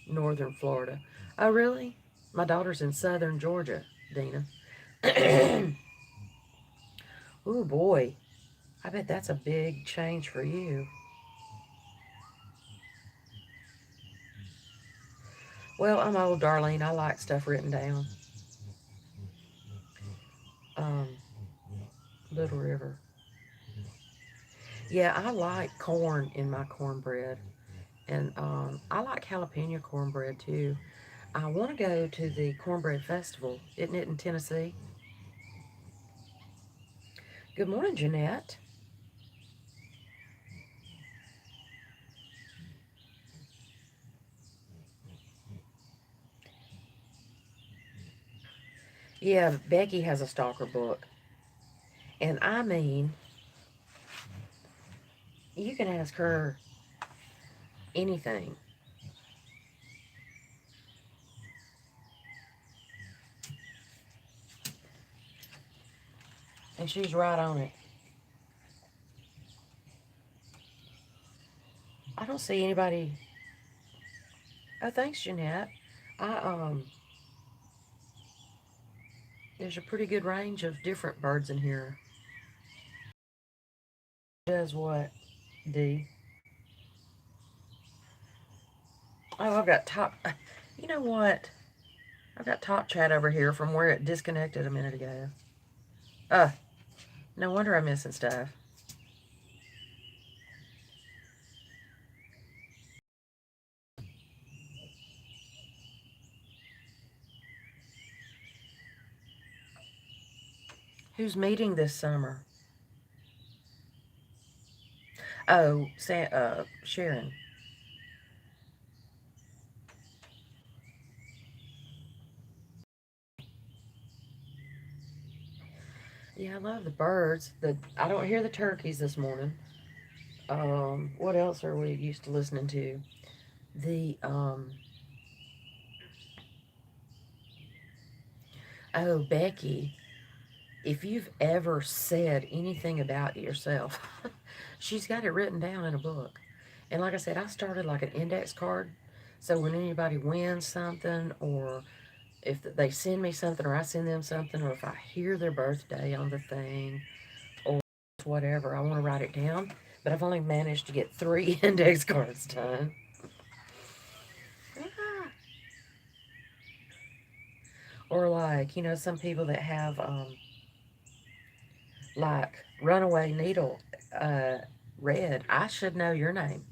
northern Florida. Oh, really? My daughter's in southern Georgia, Dina. Oh, boy. I bet that's a big change for you. Well, I'm old, Darlene. I like stuff written down. Um, Little River. Yeah, I like corn in my cornbread. And I like jalapeno cornbread, too. I want to go to the Cornbread Festival. Isn't it in Tennessee? Good morning, Jeanette. Yeah, Becky has a stalker book. And I mean, you can ask her anything. And she's right on it. I don't see anybody. Oh, thanks, Jeanette. I There's a pretty good range of different birds in here. Does what, D? Oh, I've got top. You know what? I've got top chat over here from where it disconnected a minute ago. No wonder I'm missing stuff. Who's meeting this summer? Oh, Sharon. Yeah, I love the birds. I don't hear the turkeys this morning. What else are we used to listening to? The Oh, Becky, if you've ever said anything about yourself, she's got it written down in a book. And like I said, I started like an index card. So when anybody wins something, or if they send me something, or I send them something, or if I hear their birthday on the thing, or whatever, I want to write it down. But I've only managed to get 3 index cards done. Ah. Or like, some people that have like runaway needle red. I should know your name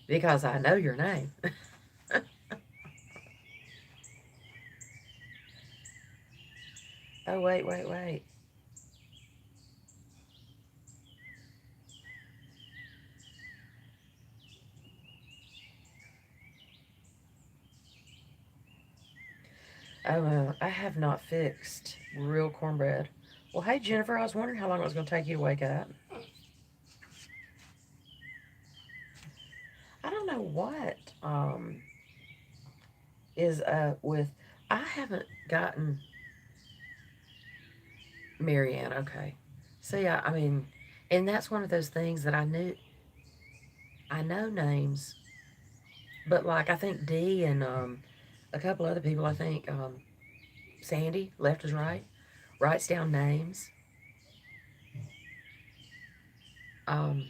because I know your name. Oh, wait, wait, wait. Oh, I have not fixed real cornbread. Well, hey, Jennifer, I was wondering how long it was going to take you to wake up. I don't know what is up with. I haven't gotten Marianne. Okay. See, I mean, and that's one of those things that I know names, but like I think Dee and a couple other people, I think Sandy, left is right, writes down names um,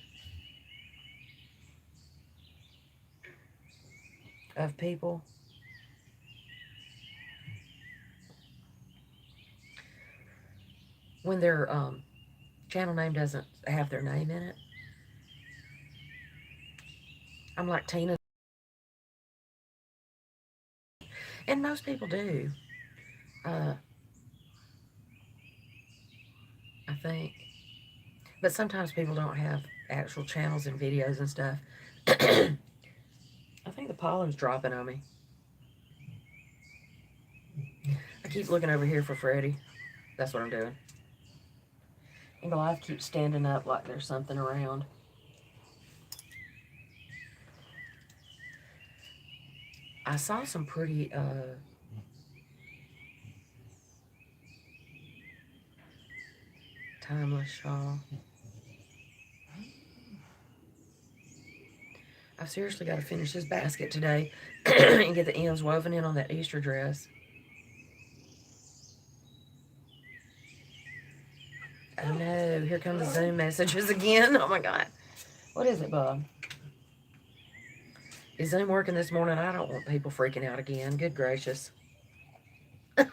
of people. When their channel name doesn't have their name in it, I'm like Tina, and most people do. Uh, I think, but sometimes people don't have actual channels and videos and stuff. I think the pollen's dropping on me. I keep looking over here for Freddie. That's what I'm doing. And Goliath keeps standing up like there's something around. I saw some pretty timeless shawl. I've seriously got to finish this basket today and get the ends woven in on that Easter dress. Oh no, here come the Zoom messages again. Oh my God. What is it, Bob? Is Zoom working this morning? I don't want people freaking out again. Good gracious. I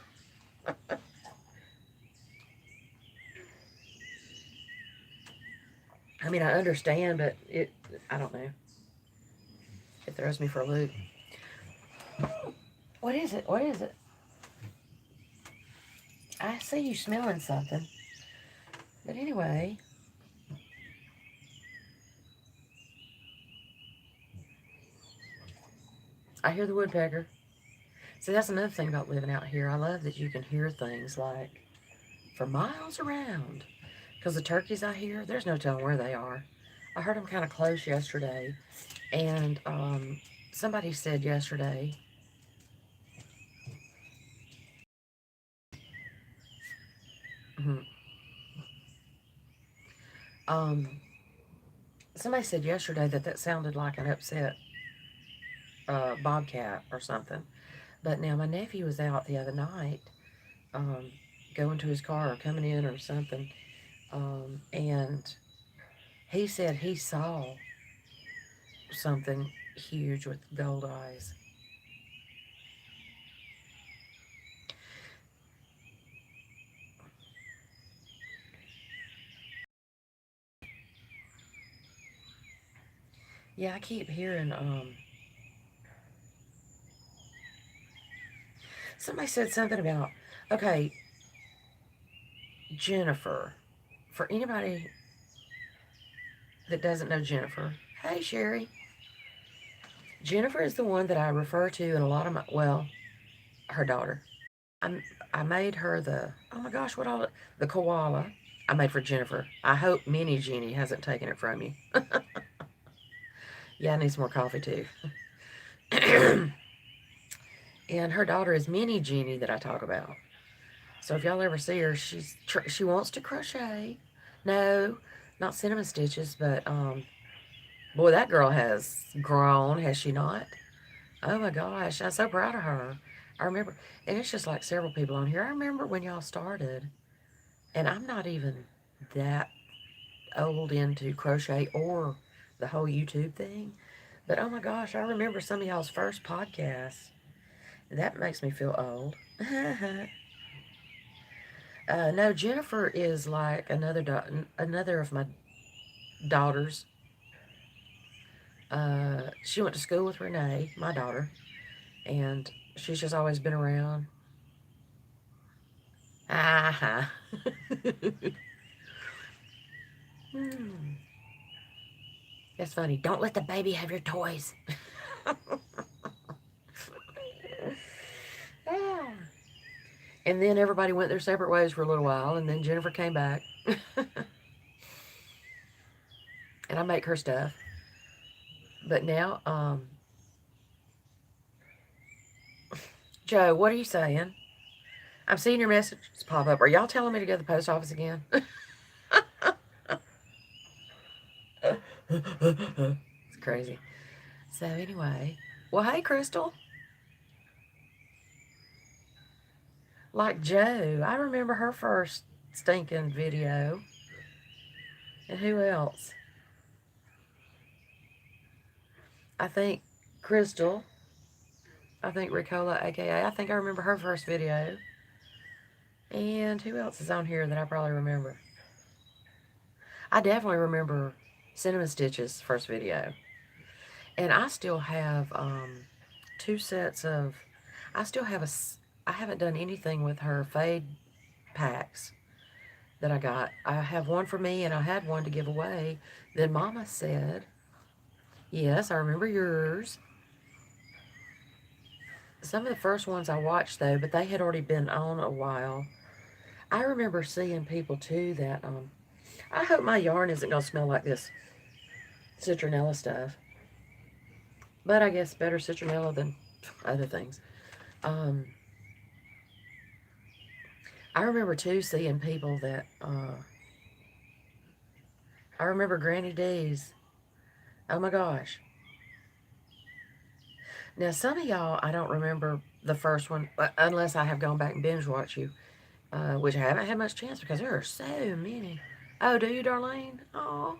mean, I understand, but I don't know. It throws me for a loop. What is it? What is it? I see you smelling something. But anyway. I hear the woodpecker. See, that's another thing about living out here. I love that you can hear things like for miles around. Because the turkeys I hear, there's no telling where they are. I heard them kind of close yesterday. And somebody said yesterday, um, somebody said yesterday that sounded like an upset bobcat or something. But now my nephew was out the other night, um, going to his car or coming in or something, and he said he saw something huge with gold eyes. Yeah, I keep hearing, somebody said something about, okay, Jennifer. For anybody that doesn't know Jennifer, hey, Sherry. Jennifer is the one that I refer to in a lot of my, well, her daughter. I made her oh my gosh, the koala I made for Jennifer. I hope Mini Jeannie hasn't taken it from you. Yeah, I need some more coffee too. And her daughter is Mini Jeannie that I talk about. So if y'all ever see her, she wants to crochet. No, not cinnamon stitches, but boy, that girl has grown, has she not? Oh my gosh, I'm so proud of her. I remember, and it's just like several people on here. I remember when y'all started, and I'm not even that old into crochet or the whole YouTube thing, but oh my gosh, I remember some of y'all's first podcasts. That makes me feel old. No, Jennifer is like another of my daughters. She went to school with Renee, my daughter, and she's just always been around. Aha. Hmm. That's funny. Don't let the baby have your toys. Ah. And then everybody went their separate ways for a little while, and then Jennifer came back. And I make her stuff. But now, Joe, what are you saying? I'm seeing your messages pop up. Are y'all telling me to go to the post office again? It's crazy. So anyway, well, hey, Crystal. Like Joe, I remember her first stinking video. And who else? I think Crystal. I think Ricola, aka. I think I remember her first video. And who else is on here that I probably remember? I definitely remember Cinnamon Stitch's first video. And I still have 2 sets of... I still have I haven't done anything with her fade packs that I got. I have one for me, and I had one to give away. Then Mama said, yes, I remember yours. Some of the first ones I watched, though, but they had already been on a while. I remember seeing people, too, that... I hope my yarn isn't going to smell like this citronella stuff. But I guess better citronella than other things. I remember, too, seeing people that... I remember Granny D's. Oh, my gosh. Now, some of y'all, I don't remember the first one, unless I have gone back and binge-watched you, which I haven't had much chance because there are so many. Oh, do you, Darlene? Oh.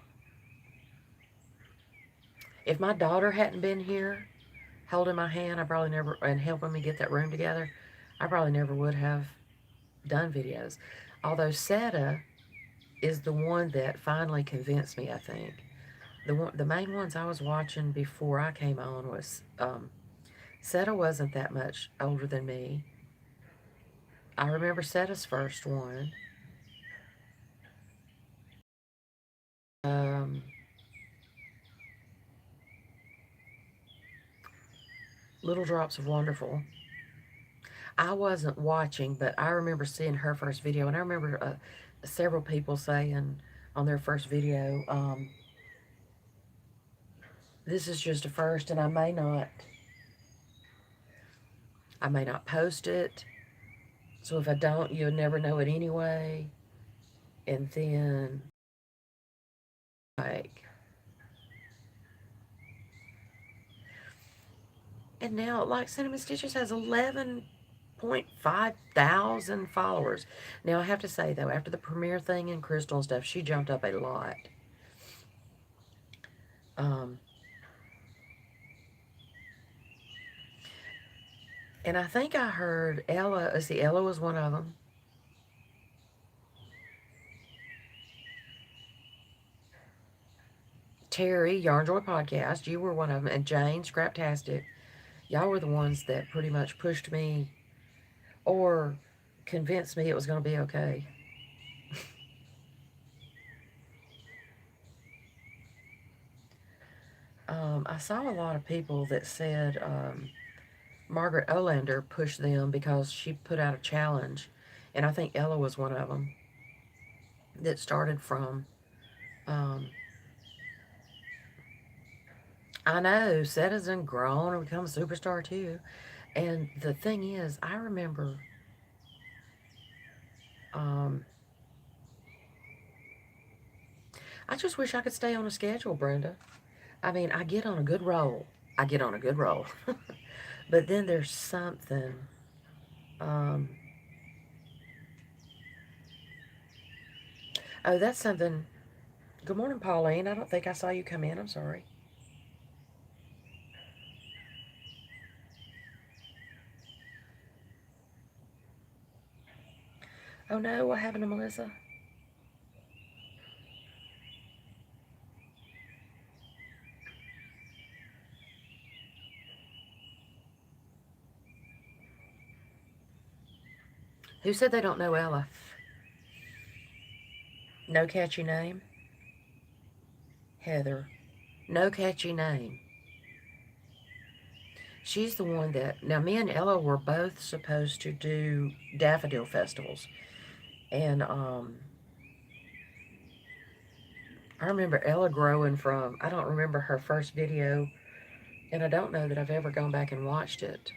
If my daughter hadn't been here holding my hand, I probably never, and helping me get that room together, I probably never would have done videos. Although Setta is the one that finally convinced me, I think. The main ones I was watching before I came on was, Setta wasn't that much older than me. I remember Setta's first one. Little Drops of Wonderful. I wasn't watching, but I remember seeing her first video, and I remember several people saying on their first video, this is just a first, and I may not post it, so if I don't, you'll never know it anyway. And then, like, and now, like, Cinnamon Stitches has 11.5 thousand followers. Now, I have to say, though, after the premiere thing and Crystal and stuff, she jumped up a lot. And I think I heard Ella, let's see, Ella was one of them. Terry, Yarn Joy Podcast, you were one of them. And Jane, Scraptastic. Y'all were the ones that pretty much pushed me or convinced me it was going to be okay. I saw a lot of people that said Margaret Olander pushed them because she put out a challenge. And I think Ella was one of them that started from... I know, Setta's grown and become a superstar too. And the thing is, I remember I just wish I could stay on a schedule, Brenda. I mean, I get on a good roll. But then there's something. Oh, that's something. Good morning, Pauline. I don't think I saw you come in. I'm sorry. Oh no, what happened to Melissa? Who said they don't know Ella? No catchy name? Heather. No catchy name. She's the one that, now me and Ella were both supposed to do daffodil festivals. And I remember Ella growing from, I don't remember her first video, and I don't know that I've ever gone back and watched it.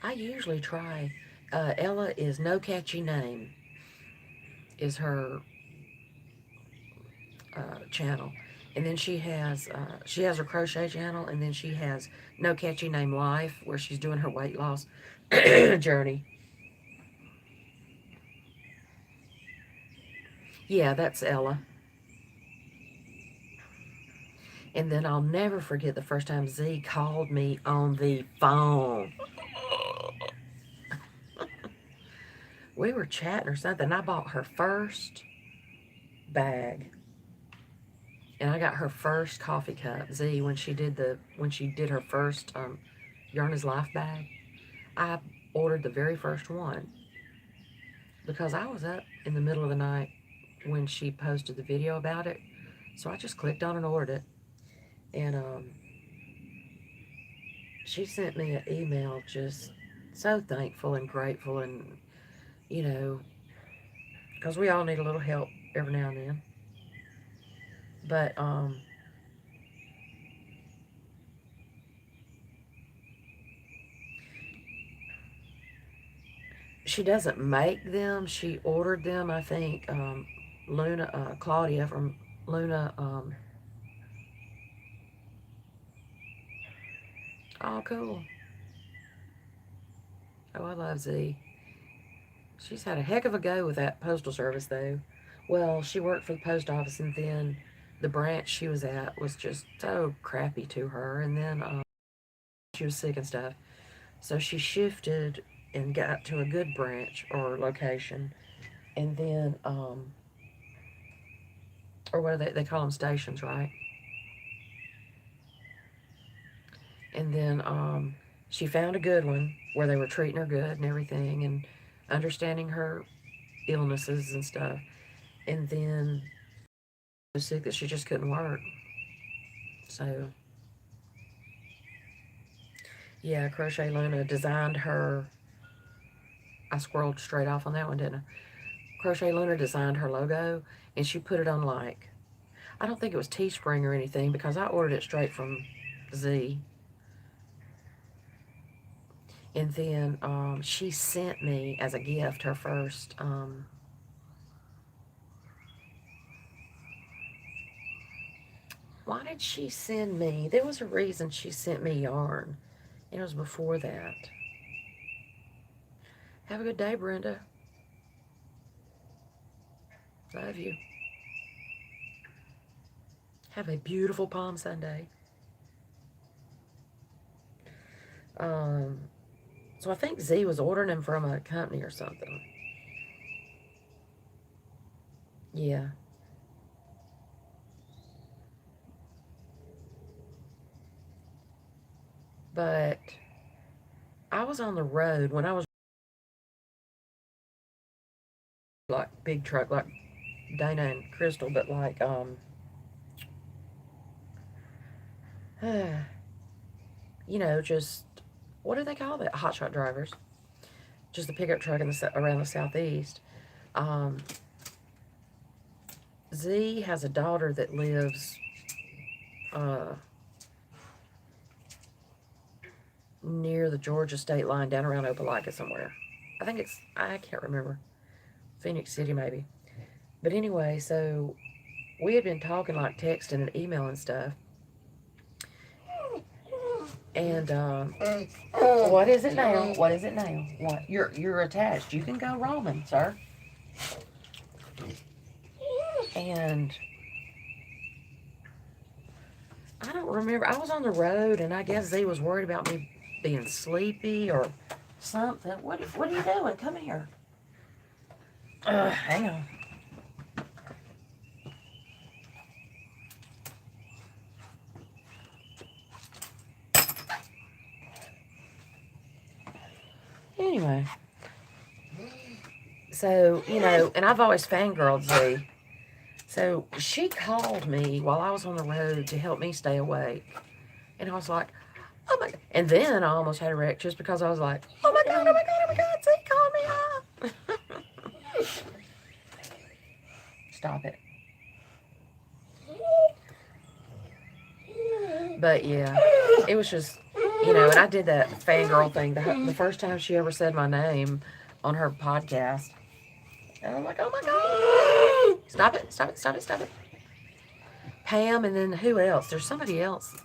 I usually try, Ella is No Catchy Name, is her channel. And then she has her crochet channel, and then she has No Catchy Name Life, where she's doing her weight loss journey. Yeah, that's Ella. And then I'll never forget the first time Z called me on the phone. We were chatting or something. I bought her first bag, and I got her first coffee cup. Z, when she did her first Yarn is Life bag, I ordered the very first one because I was up in the middle of the night when she posted the video about it. So I just clicked on and ordered it. And she sent me an email just so thankful and grateful, and, you know, because we all need a little help every now and then. But she doesn't make them. She ordered them, I think. Claudia from Luna. Oh, cool. Oh, I love Z. She's had a heck of a go with that postal service, though. Well, she worked for the post office, and then the branch she was at was just so crappy to her, and then she was sick and stuff. So she shifted and got to a good branch or location, and then, or what do they call them, stations, right? And then she found a good one where they were treating her good and everything, and understanding her illnesses and stuff. And then she was sick that she just couldn't work. So yeah, Crochet Luna designed her. I scrolled straight off on that one, didn't I? Crochet Luna designed her logo, and she put it on, like, I don't think it was Teespring or anything, because I ordered it straight from Z. And then she sent me as a gift her first why did she send me? There was a reason she sent me yarn. It was before that. Have a good day, Brenda. Love you. Have a beautiful Palm Sunday. So I think Z was ordering them from a company or something. Yeah. But I was on the road when I was, like, big truck, like Dana and Crystal, but like you know, just, what do they call that? Hotshot drivers. Just the pickup truck in around the southeast. Z has a daughter that lives near the Georgia state line, down around Opelika somewhere. I can't remember. Phoenix City, maybe. But anyway, so we had been talking, like texting and emailing stuff. And what is it now? What is it now? What? You're attached. You can go roaming, sir. And I don't remember. I was on the road, and I guess Z was worried about me being sleepy or something. What are you doing? Come here. Hang on. Anyway. So, you know, and I've always fangirled Z. So she called me while I was on the road to help me stay awake. And I was like, oh my God. And then I almost had a wreck just because I was like, oh my God, oh my God, oh my God, see, call me up. Stop it. But yeah, it was just, you know, and I did that fangirl thing the first time she ever said my name on her podcast. And I'm like, oh my God. Stop it, stop it, stop it, stop it. Pam, and then who else? There's somebody else.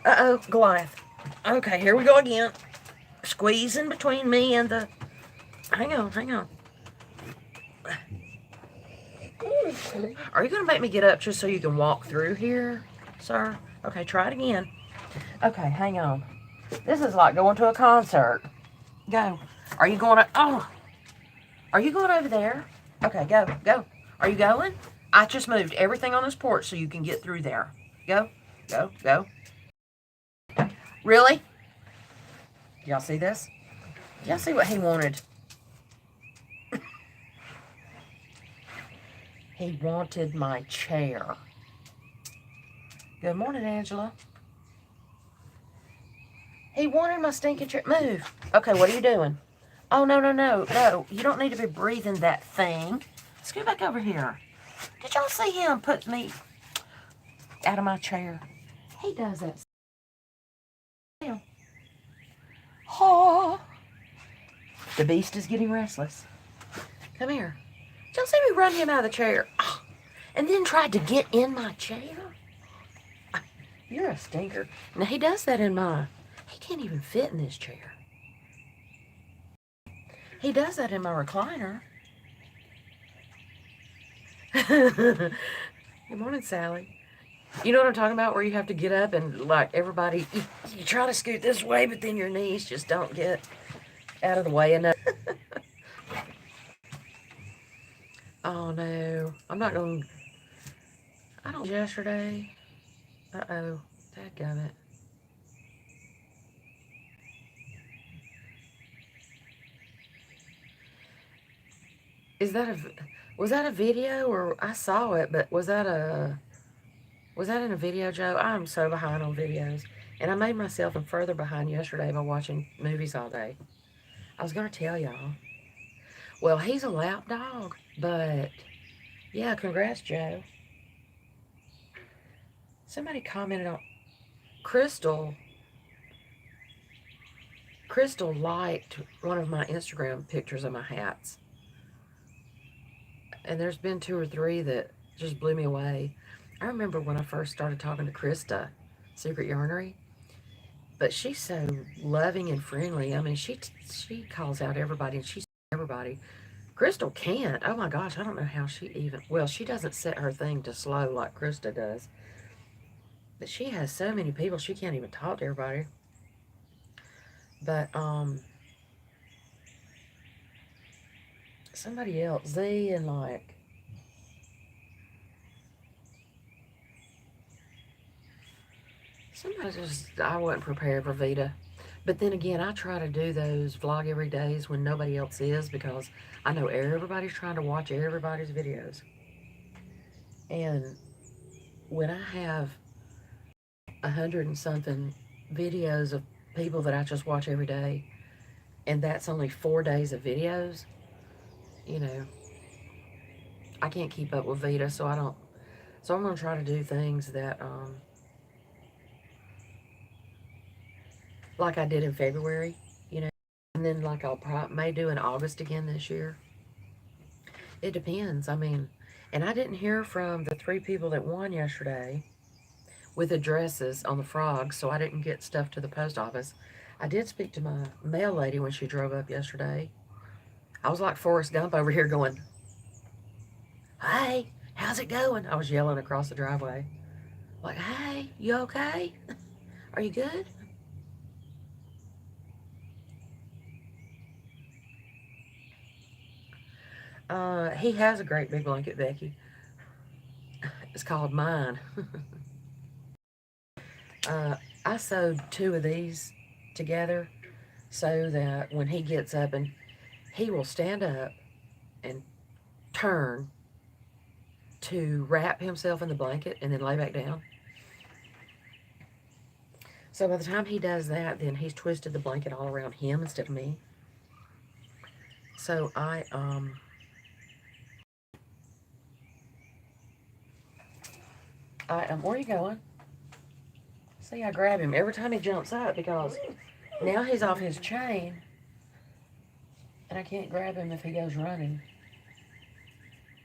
Uh-oh, Goliath. Okay, here we go again. Squeezing between me and the... Hang on, hang on. Are you going to make me get up just so you can walk through here, sir? Okay, try it again. Okay, hang on. This is like going to a concert. Go. Are you going to... Oh. Are you going over there? Okay, go, go. Are you going? I just moved everything on this porch so you can get through there. Go, go, go. Really? Y'all see this? Y'all see what he wanted? He wanted my chair. Good morning, Angela. He wanted my stinking chair. Move. Okay, what are you doing? Oh, no, no, no, no. You don't need to be breathing that thing. Scoot back over here. Did y'all see him put me out of my chair? He does that. Oh. The beast is getting restless. Come here. Did y'all see me run him out of the chair? Oh. And then tried to get in my chair? You're a stinker. Now, he does that in my... He can't even fit in this chair. He does that in my recliner. Good morning, Sally. You know what I'm talking about? Where you have to get up and, like, everybody... You try to scoot this way, but then your knees just don't get out of the way enough. Oh, no. I'm not going to... I don't... Yesterday... Uh-oh. Dadgummit. Is that a... Was that a video, or I saw it, but was that in a video, Joe? I'm so behind on videos. And I made myself further behind yesterday by watching movies all day. I was going to tell y'all. Well, he's a lap dog, but yeah, congrats, Joe. Somebody commented on Crystal liked one of my Instagram pictures of my hats. And there's been 2 or 3 that just blew me away. I remember when I first started talking to Krista, Secret Yarnery. But she's so loving and friendly. I mean, she calls out everybody, and she's everybody. Crystal can't. Oh my gosh, I don't know how she even... Well, she doesn't set her thing to slow like Krista does. But she has so many people, she can't even talk to everybody. But, somebody else, Z, and like... Somebody just... I wasn't prepared for Vita. But then again, I try to do those vlog every days when nobody else is, because I know everybody's trying to watch everybody's videos. And when I have 100 and something videos of people that I just watch every day, and that's only 4 days of videos, you know, I can't keep up with Vita, so I'm going to try to do things that, like I did in February, you know, and then like may do in August again this year. It depends. I mean, and I didn't hear from the 3 people that won yesterday with addresses on the frogs, so I didn't get stuff to the post office. I did speak to my mail lady when she drove up yesterday. I was like Forrest Gump over here going, hey, how's it going? I was yelling across the driveway. Like, hey, you okay? Are you good? He has a great big blanket, Becky. It's called mine. I sewed 2 of these together so that when he gets up, and he will stand up and turn to wrap himself in the blanket and then lay back down. So by the time he does that, then he's twisted the blanket all around him instead of me. So I am, where are you going? See, I grab him every time he jumps up because now he's off his chain and I can't grab him if he goes running.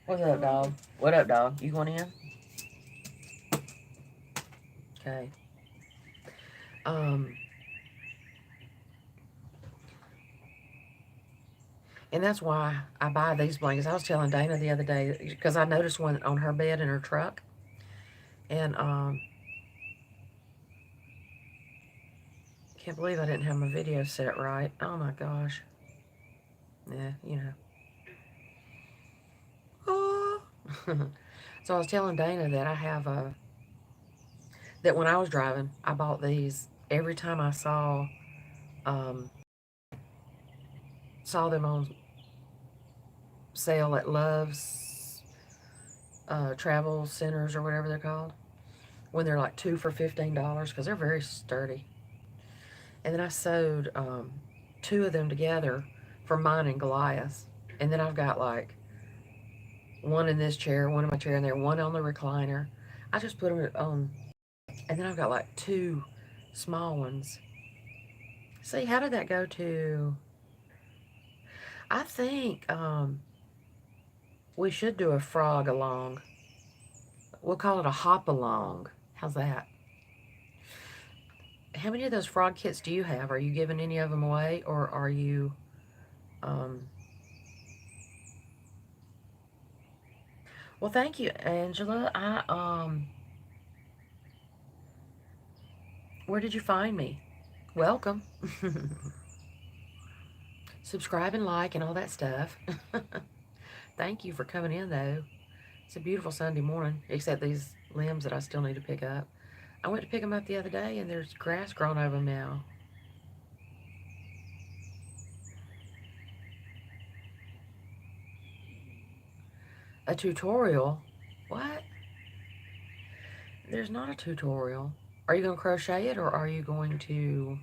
What's up, dog? What up, dog? You going in? Okay. And that's why I buy these blankets. I was telling Dana the other day because I noticed one on her bed in her truck. And can't believe I didn't have my video set right. Oh my gosh. Yeah, you know. Oh. So I was telling Dana that I have that when I was driving, I bought these every time I saw them on sale at Love's travel centers or whatever they're called. When they're like 2 for $15 because they're very sturdy. And then I sewed 2 of them together for mine and Goliath. And then I've got like one in this chair, one in my chair in there, one on the recliner. I just put them on. And then I've got like 2 small ones. See, how did that go to? I think we should do a frog along. We'll call it a hop along. How's that? How many of those frog kits do you have? Are you giving any of them away, or are you well, thank you, Angela. Where did you find me? Welcome. Subscribe and like and all that stuff. Thank you for coming in, though. It's a beautiful Sunday morning, except these limbs that I still need to pick up. I went to pick them up the other day, and there's grass growing over them now. A tutorial? What? There's not a tutorial. Are you going to crochet it, or are you going to...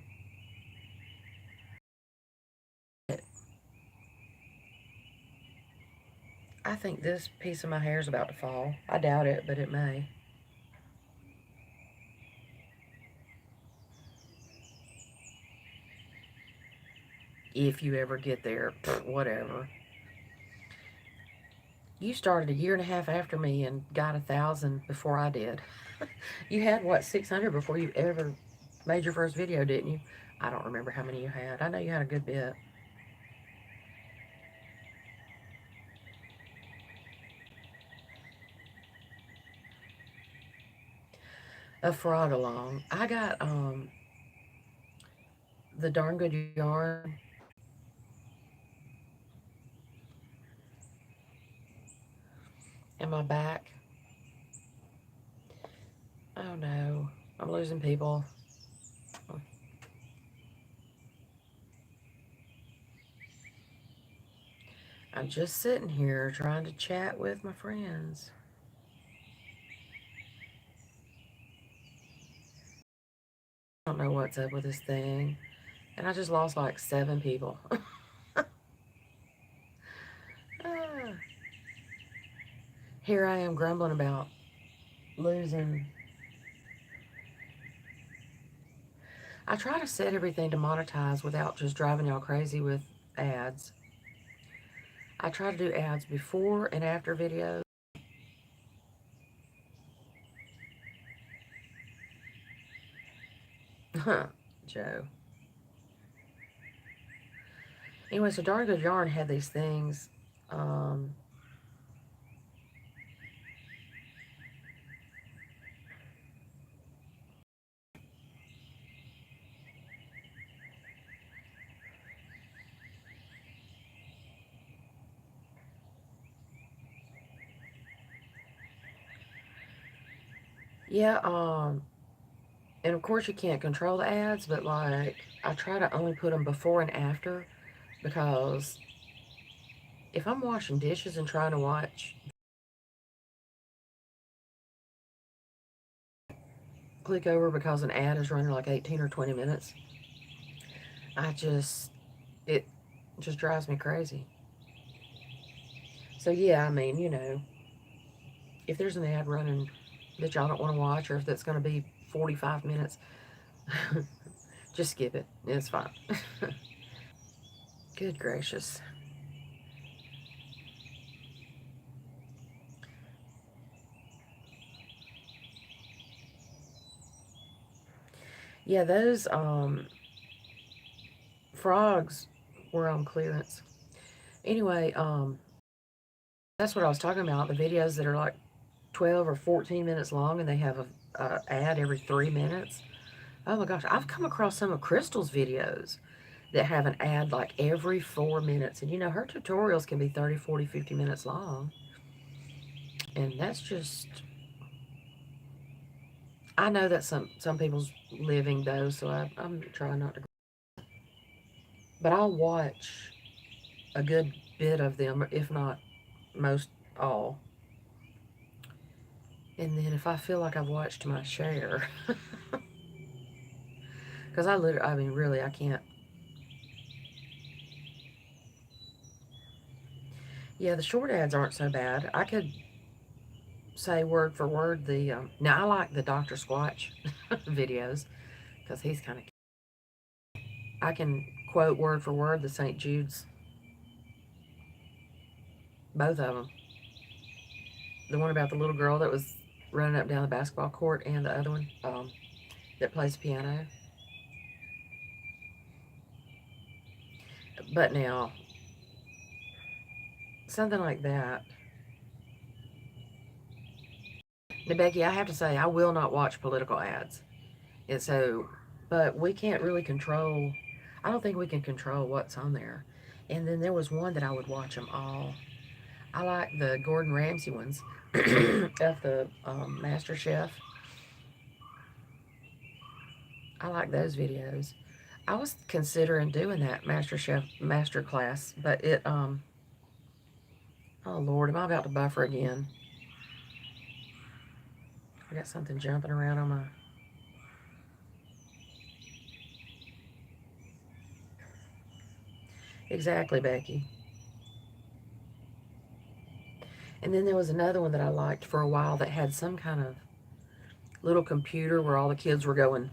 I think this piece of my hair is about to fall. I doubt it, but it may. If you ever get there, whatever. You started a year and a half after me and got 1,000 before I did. You had, what, 600 before you ever made your first video, didn't you? I don't remember how many you had. I know you had a good bit. A frog along. I got the Darn Good yarn. And my back. Oh no, I'm losing people. I'm just sitting here trying to chat with my friends. I don't know what's up with this thing. And I just lost like 7 people. Here I am grumbling about losing. I try to set everything to monetize without just driving y'all crazy with ads. I try to do ads before and after videos. Joe. Anyway, so Darn Good Yarn had these things. Yeah, and of course you can't control the ads, but like I try to only put them before and after because if I'm washing dishes and trying to watch click over because an ad is running like 18 or 20 minutes. It just drives me crazy. So yeah, I mean, you know, if there's an ad running that y'all don't want to watch, or if that's going to be 45 minutes, just skip it. It's fine. Good gracious. Yeah, those frogs were on clearance. Anyway, that's what I was talking about. The videos that are like 12 or 14 minutes long and they have a ad every 3 minutes. Oh my gosh, I've come across some of Crystal's videos that have an ad like every 4 minutes. And you know, her tutorials can be 30, 40, 50 minutes long. And that's just, I know that's some people's living though, so I'm trying not to. But I'll watch a good bit of them, if not most all. And then if I feel like I've watched my share, because I mean, really, I can't. Yeah, the short ads aren't so bad. I could say word for word the, now I like the Dr. Squatch videos, because he's kind of, I can quote word for word the St. Jude's, both of them. The one about the little girl that was running up down the basketball court, and the other one that plays piano. But now, something like that. Now, Becky, I have to say, I will not watch political ads. And so, but we can't really control, I don't think we can control what's on there. And then there was one that I would watch them all. I like the Gordon Ramsay ones of the Master Chef. I like those videos. I was considering doing that Master Chef master class, but oh Lord, am I about to buffer again? I got something jumping around on my, exactly, Becky. And then there was another one that I liked for a while that had some kind of little computer where all the kids were going,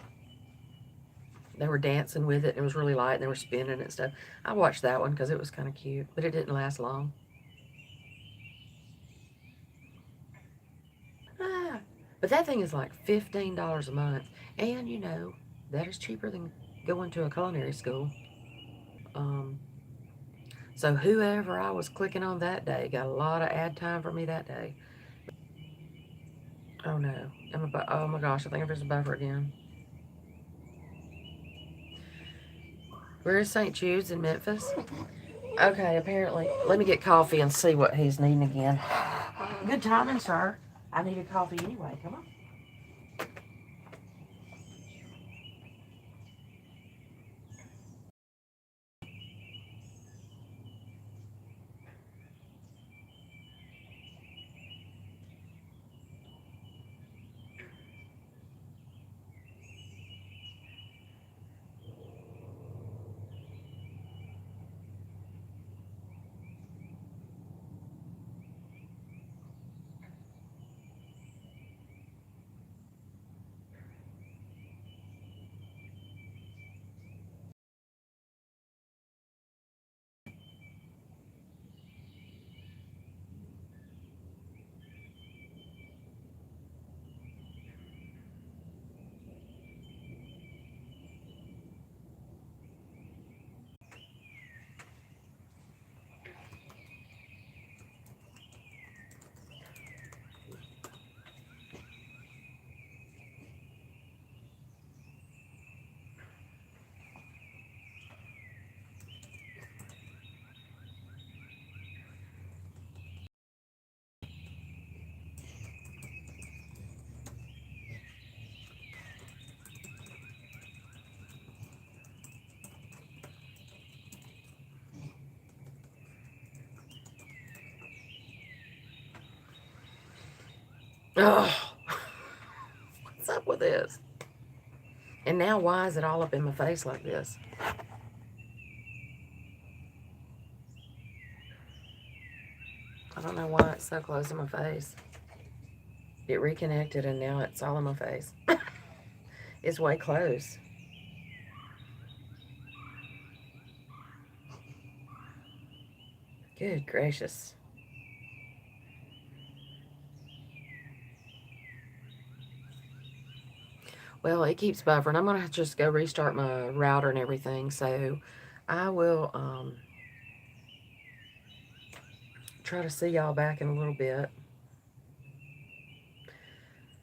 they were dancing with it, and it was really light, and they were spinning and stuff. I watched that one because it was kind of cute, but it didn't last long. Ah, but that thing is like $15 a month, and you know, that is cheaper than going to a culinary school. Um, so whoever I was clicking on that day got a lot of ad time for me that day. Oh no, oh my gosh, I think I'm just a buffer again. Where is St. Jude's in Memphis? Okay, apparently. Let me get coffee and see what he's needing again. Good timing, sir. I needed coffee anyway. Come on. Oh, what's up with with this? And now why is it all up in my face like this? I don't know why it's so close to my face. It reconnected and now it's all in my face. It's way close. Good gracious. Well, it keeps buffering. I'm going to just go restart my router and everything. So I will try to see y'all back in a little bit.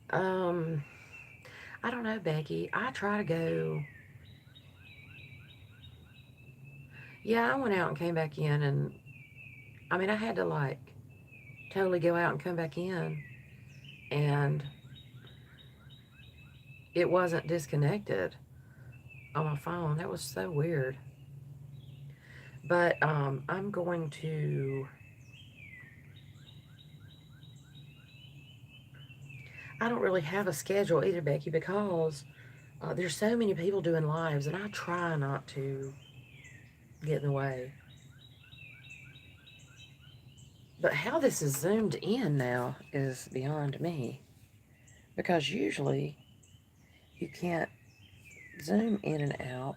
I don't know, Becky. I try to go. Yeah, I went out and came back in, and I mean, I had to like totally go out and come back in, and it wasn't disconnected on my phone. That was so weird. But I'm going to. I don't really have a schedule either, Becky, because there's so many people doing lives, and I try not to get in the way. But how this is zoomed in now is beyond me, because usually you can't zoom in and out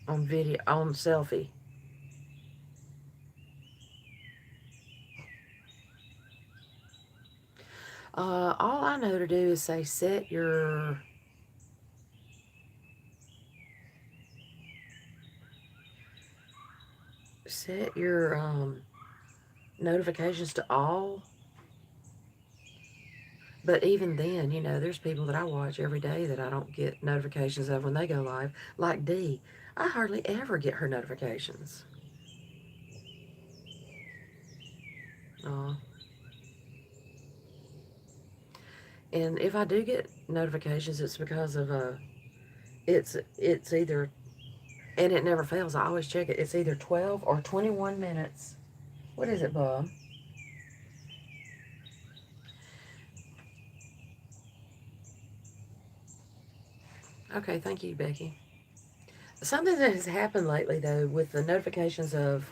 on video, on selfie. All I know to do is say set your notifications to all. But even then, you know, there's people that I watch every day that I don't get notifications of when they go live. Like Dee. I hardly ever get her notifications. And if I do get notifications, it's because of it's either, and it never fails. I always check it. It's either 12 or 21 minutes. What is it, Bob? Okay, thank you, Becky. Something that has happened lately, though, with the notifications of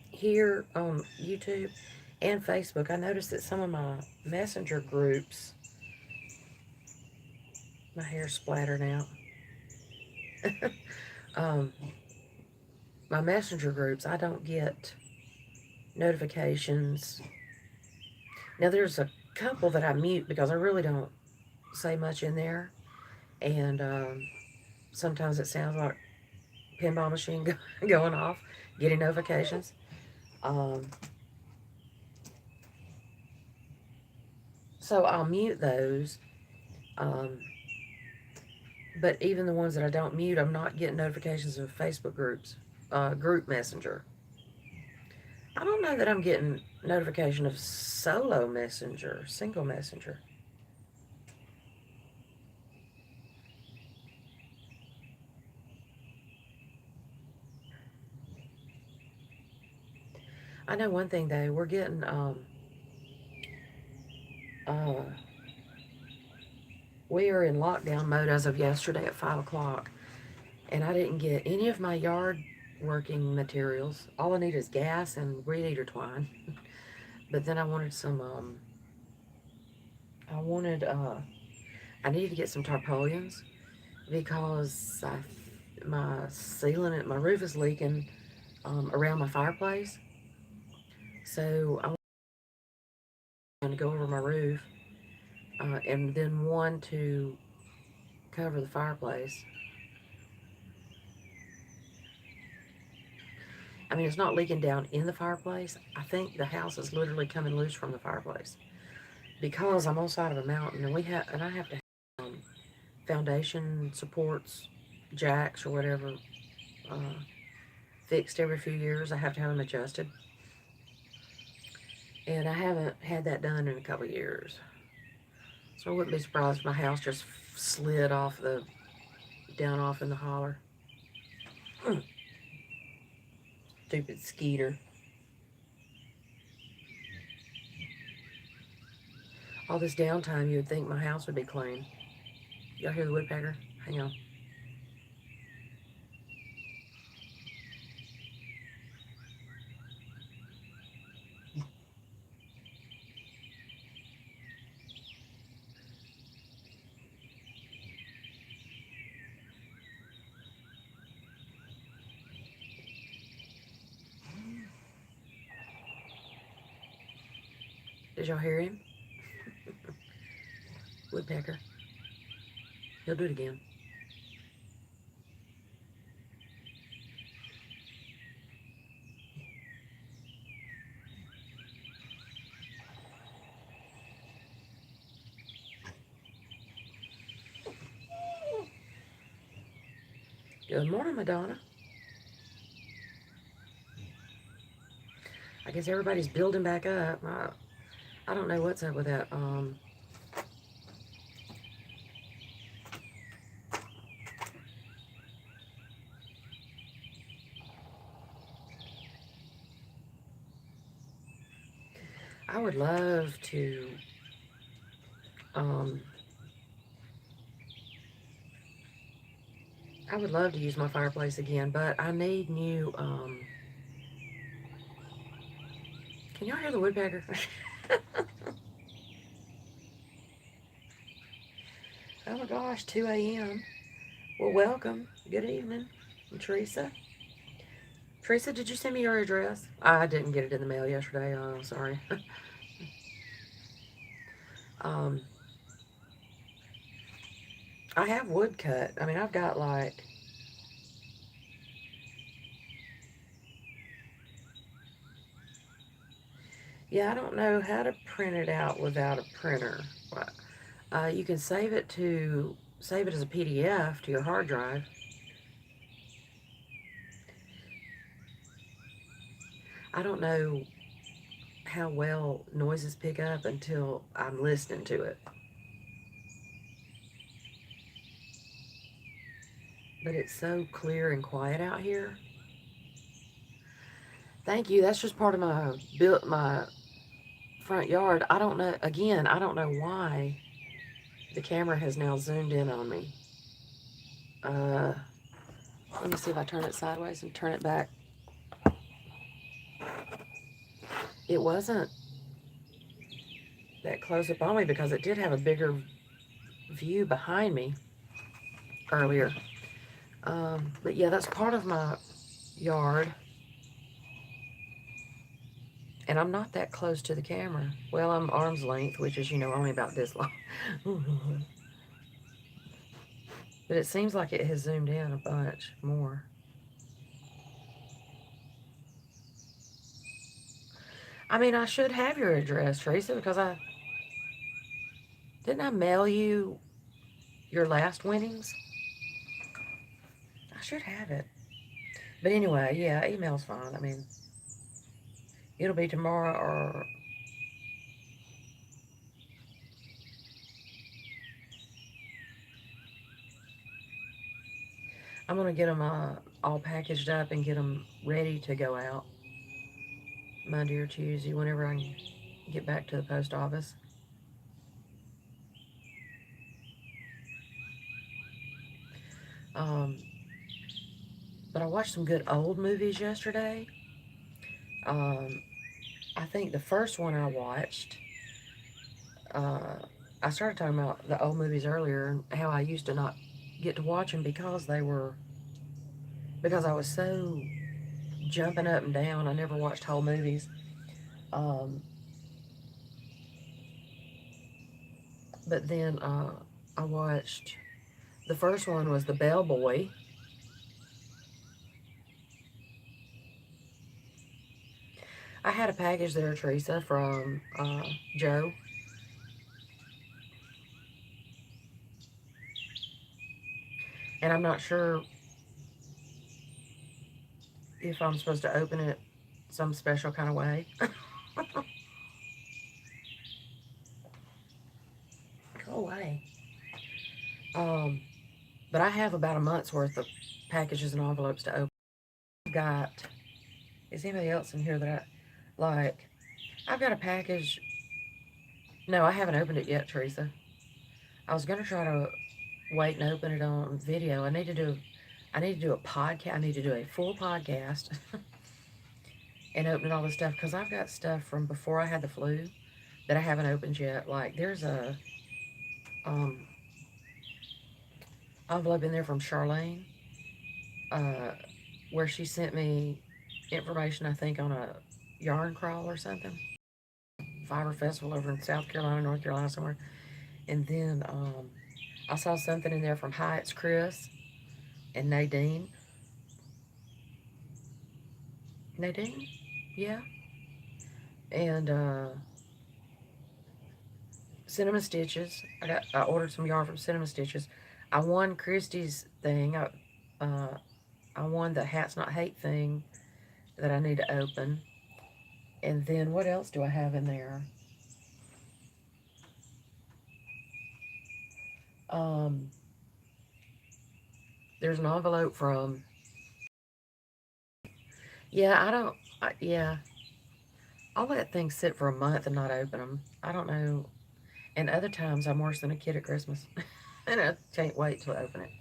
here on YouTube and Facebook, I noticed that some of my messenger groups, my hair's splattered out. My messenger groups, I don't get notifications. Now, there's a couple that I mute because I really don't say much in there. And sometimes it sounds like pinball machine going off, getting notifications. So I'll mute those. But even the ones that I don't mute, I'm not getting notifications of Facebook groups, group messenger. I don't know that I'm getting notification of solo messenger, single messenger. I know one thing though, we're getting we are in lockdown mode as of yesterday at 5 o'clock, and I didn't get any of my yard working materials. All I need is gas and reed eater twine. But then I wanted some I needed to get some tarpaulins because my ceiling and my roof is leaking around my fireplace. So I want to go over my roof, and then one to cover the fireplace. I mean, it's not leaking down in the fireplace. I think the house is literally coming loose from the fireplace because I'm on the side of a mountain, and I have to have foundation supports, jacks or whatever, fixed every few years. I have to have them adjusted, and I haven't had that done in a couple of years. So I wouldn't be surprised if my house just slid down off in the holler. Stupid skeeter. All this downtime, you would think my house would be clean. Y'all hear the woodpecker? Hang on. Did y'all hear him? Woodpecker. He'll do it again. Good morning, Madonna. I guess everybody's building back up. I don't know what's up with that. I would love to use my fireplace again, but I need new can y'all hear the woodpecker? Oh my gosh, 2 a.m. Well, welcome. Good evening. I'm Teresa. Teresa, did you send me your address? I didn't get it in the mail yesterday. Oh, sorry. I have wood cut. I mean, I've got like... Yeah, I don't know how to print it out without a printer. You can save it as a PDF to your hard drive. I don't know how well noises pick up until I'm listening to it. But it's so clear and quiet out here. Thank you. That's just part of my front yard. I don't know. Again, I don't know why the camera has now zoomed in on me. Let me see if I turn it sideways and turn it back. It wasn't that close up on me because it did have a bigger view behind me earlier. But yeah, that's part of my yard. And I'm not that close to the camera. Well, I'm arm's length, which is, only about this long. But it seems like it has zoomed in a bunch more. I mean, I should have your address, Teresa, because didn't I mail you your last winnings? I should have it. But anyway, yeah, email's fine. I mean, it'll be tomorrow or... I'm going to get them all packaged up and get them ready to go out Monday or Tuesday, whenever I can get back to the post office. But I watched some good old movies yesterday. I think the first one I watched, I started talking about the old movies earlier and how I used to not get to watch them because I was so jumping up and down. I never watched whole movies. But then I watched, the first one was The Bellboy. I had a package there, Teresa, from Joe. And I'm not sure if I'm supposed to open it some special kind of way. Go away. But I have about a month's worth of packages and envelopes to open. Is anybody else in here that I've got a package No, I haven't opened it yet, Teresa. I was gonna try to wait and open it on video. I need to do a podcast. I need to do a full podcast and open all the stuff because I've got stuff from before I had the flu that I haven't opened yet. Like there's a um, envelope in there from Charlene, uh, where she sent me information, I think, on a yarn crawl or something. Fiber Festival over in South Carolina, North Carolina, somewhere. And then I saw something in there from Hi, it's Chris and Nadine. Nadine? Yeah. And Cinnamon Stitches. I ordered some yarn from Cinnamon Stitches. I won Christy's thing. I won the Hats Not Hate thing that I need to open. And then what else do I have in there? There's an envelope from. Yeah, I don't. Yeah, I'll let things sit for a month and not open them. I don't know. And other times I'm worse than a kid at Christmas, and I can't wait to open it.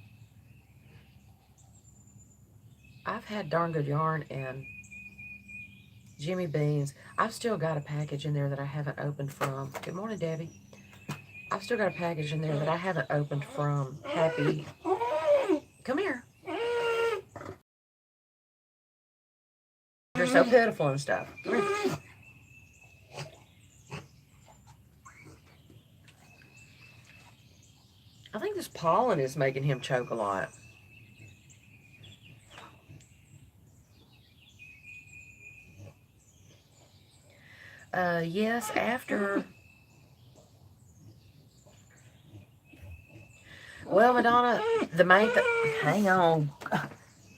I've had darn good yarn and Jimmy Beans. I've still got a package in there that I haven't opened from. Good morning, Debbie. I've still got a package in there that I haven't opened from Happy. Come here. You're so pitiful and stuff. Come here. I think this pollen is making him choke a lot. Yes, after. Well, Madonna, the main thing. Hang on,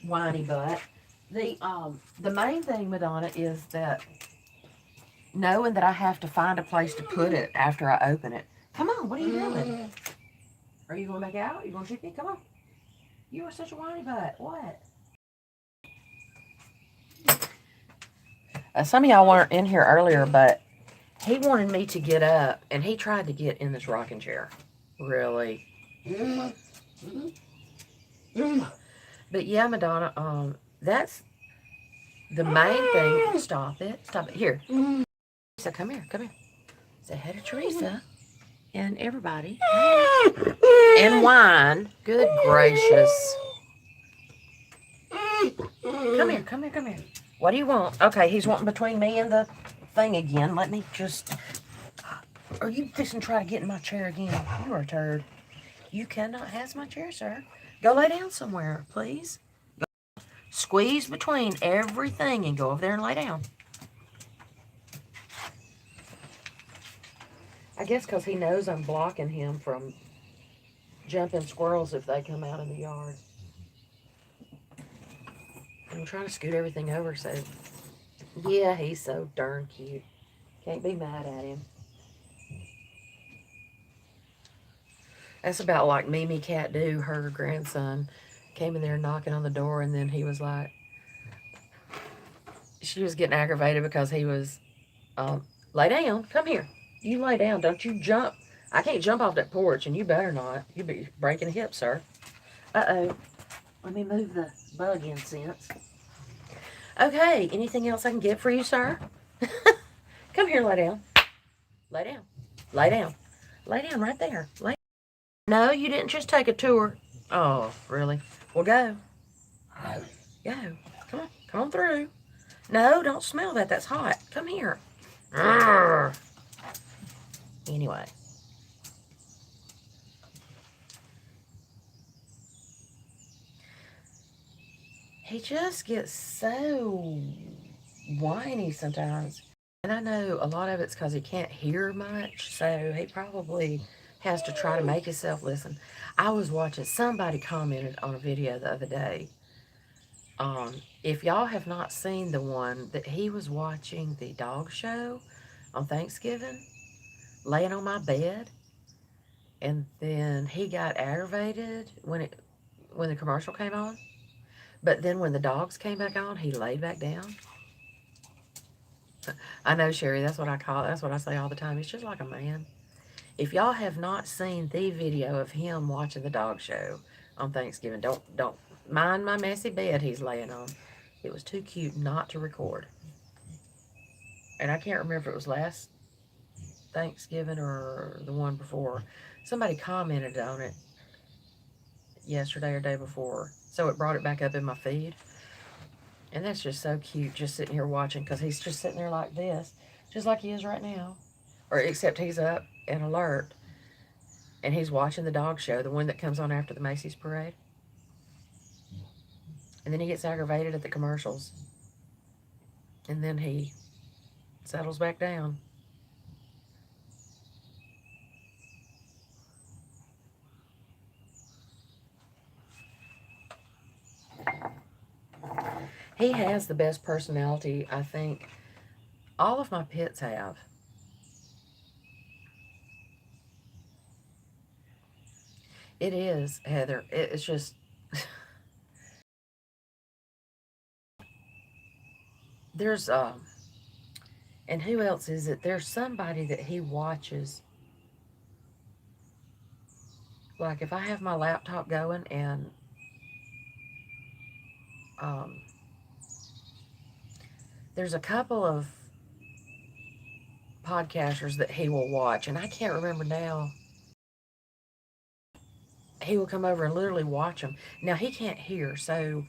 whiny butt. The main thing, Madonna, is that knowing that I have to find a place to put it after I open it. Come on, what are you doing? Are you going back out? You going to shoot me? Come on. You are such a whiny butt. What? Some of y'all weren't in here earlier, but he wanted me to get up, and he tried to get in this rocking chair. Really. But yeah, Madonna, that's the main thing. Stop it. Stop it. Here. So come here. Come here. Say hi to Teresa and everybody. And wine. Good gracious. Come here. Come here. Come here. What do you want? Okay, he's wanting between me and the thing again. Let me just... Are you fixing to try to get in my chair again? You are a turd. You cannot have my chair, sir. Go lay down somewhere, please. Go. Squeeze between everything and go over there and lay down. I guess because he knows I'm blocking him from jumping squirrels if they come out in the yard. I'm trying to scoot everything over, so... Yeah, he's so darn cute. Can't be mad at him. That's about like Mimi Cat Do. Her grandson came in there knocking on the door, and then he was like... She was getting aggravated because he was... lay down. Come here. You lay down. Don't you jump. I can't jump off that porch, and you better not. You'll be breaking a hip, sir. Uh-oh. Let me move the bug incense. Okay, anything else I can get for you, sir? Come here, lay down. Lay down. Lay down. Lay down right there. Lay. No, you didn't just take a tour. Oh, really? Well, go. Go. Come on. Come on through. No, don't smell that. That's hot. Come here. Arrgh. Anyway. He just gets so whiny sometimes. And I know a lot of it's because he can't hear much, so he probably has to try to make himself listen. I was watching, somebody commented on a video the other day. If y'all have not seen the one that he was watching the dog show on Thanksgiving, laying on my bed, and then he got aggravated when the commercial came on. But then when the dogs came back on, he laid back down. I know, Sherry, that's what I call it. That's what I say all the time. He's just like a man. If y'all have not seen the video of him watching the dog show on Thanksgiving, don't mind my messy bed he's laying on. It was too cute not to record. And I can't remember if it was last Thanksgiving or the one before. Somebody commented on it yesterday or day before, so it brought it back up in my feed. And that's just so cute, just sitting here watching, because he's just sitting there like this, just like he is right now. Or except he's up and alert, and he's watching the dog show, the one that comes on after the Macy's parade. And then he gets aggravated at the commercials. And then he settles back down. He has the best personality, I think, all of my pets have. It is, Heather. It's just, there's, and who else is it? There's somebody that he watches. Like if I have my laptop going and um, there's a couple of podcasters that he will watch, and I can't remember now. He will come over and literally watch them. Now he can't hear, so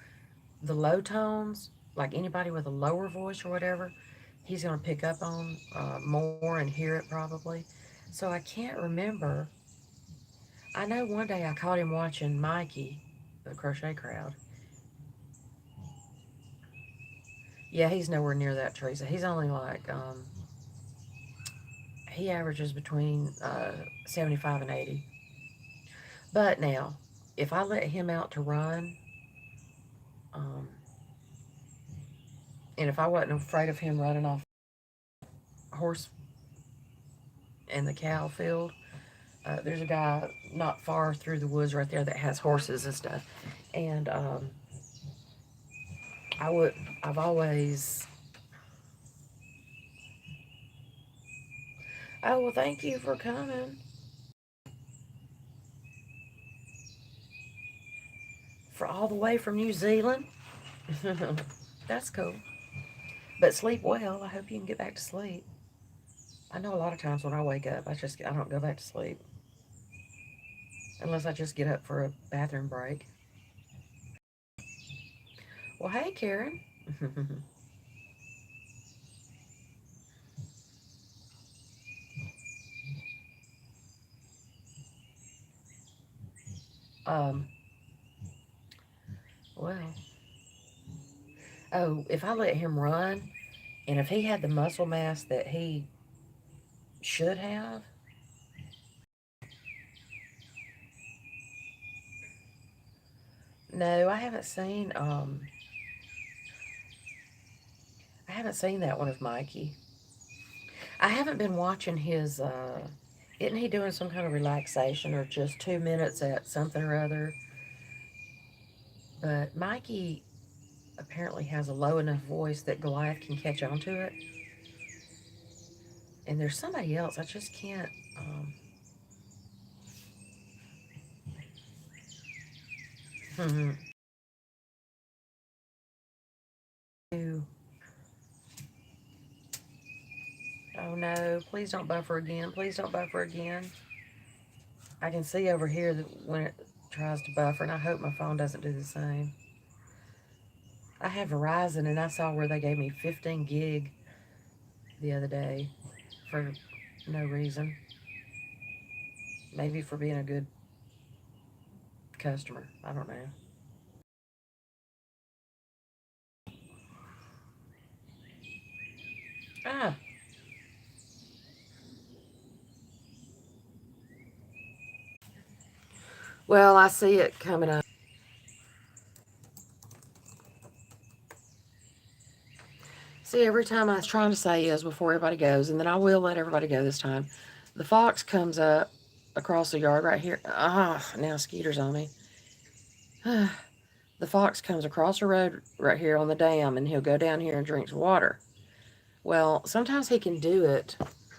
the low tones, like anybody with a lower voice or whatever, he's going to pick up on more and hear it probably. So I can't remember. I know one day I caught him watching Mikey, the Crochet Crowd. Yeah, he's nowhere near that, Teresa. He's only like, he averages between 75 and 80. But now, if I let him out to run, um, and if I wasn't afraid of him running off horse in the cow field, there's a guy not far through the woods right there that has horses and stuff. And I would, I've always, oh, well, thank you for coming. For all the way from New Zealand. That's cool. But sleep well. I hope you can get back to sleep. I know a lot of times when I wake up, I don't go back to sleep. Unless I just get up for a bathroom break. Well, hey, Karen. um, well, oh, if I let him run, and if he had the muscle mass that he should have, no, I haven't seen that one of Mikey. I haven't been watching his, isn't he doing some kind of relaxation or just 2 minutes at something or other? But Mikey apparently has a low enough voice that Goliath can catch on to it. And there's somebody else, I just can't, hmm. Oh no, please don't buffer again. Please don't buffer again. I can see over here that when it tries to buffer, and I hope my phone doesn't do the same. I have Verizon, and I saw where they gave me 15 gig the other day for no reason. Maybe for being a good customer. I don't know. Ah, well, I see it coming up. See, every time I was trying to say is before everybody goes, and then I will let everybody go this time. The fox comes up across the yard right here. Ah, now Skeeter's on me. The fox comes across the road right here on the dam, and he'll go down here and drinks water. Well, sometimes he can do it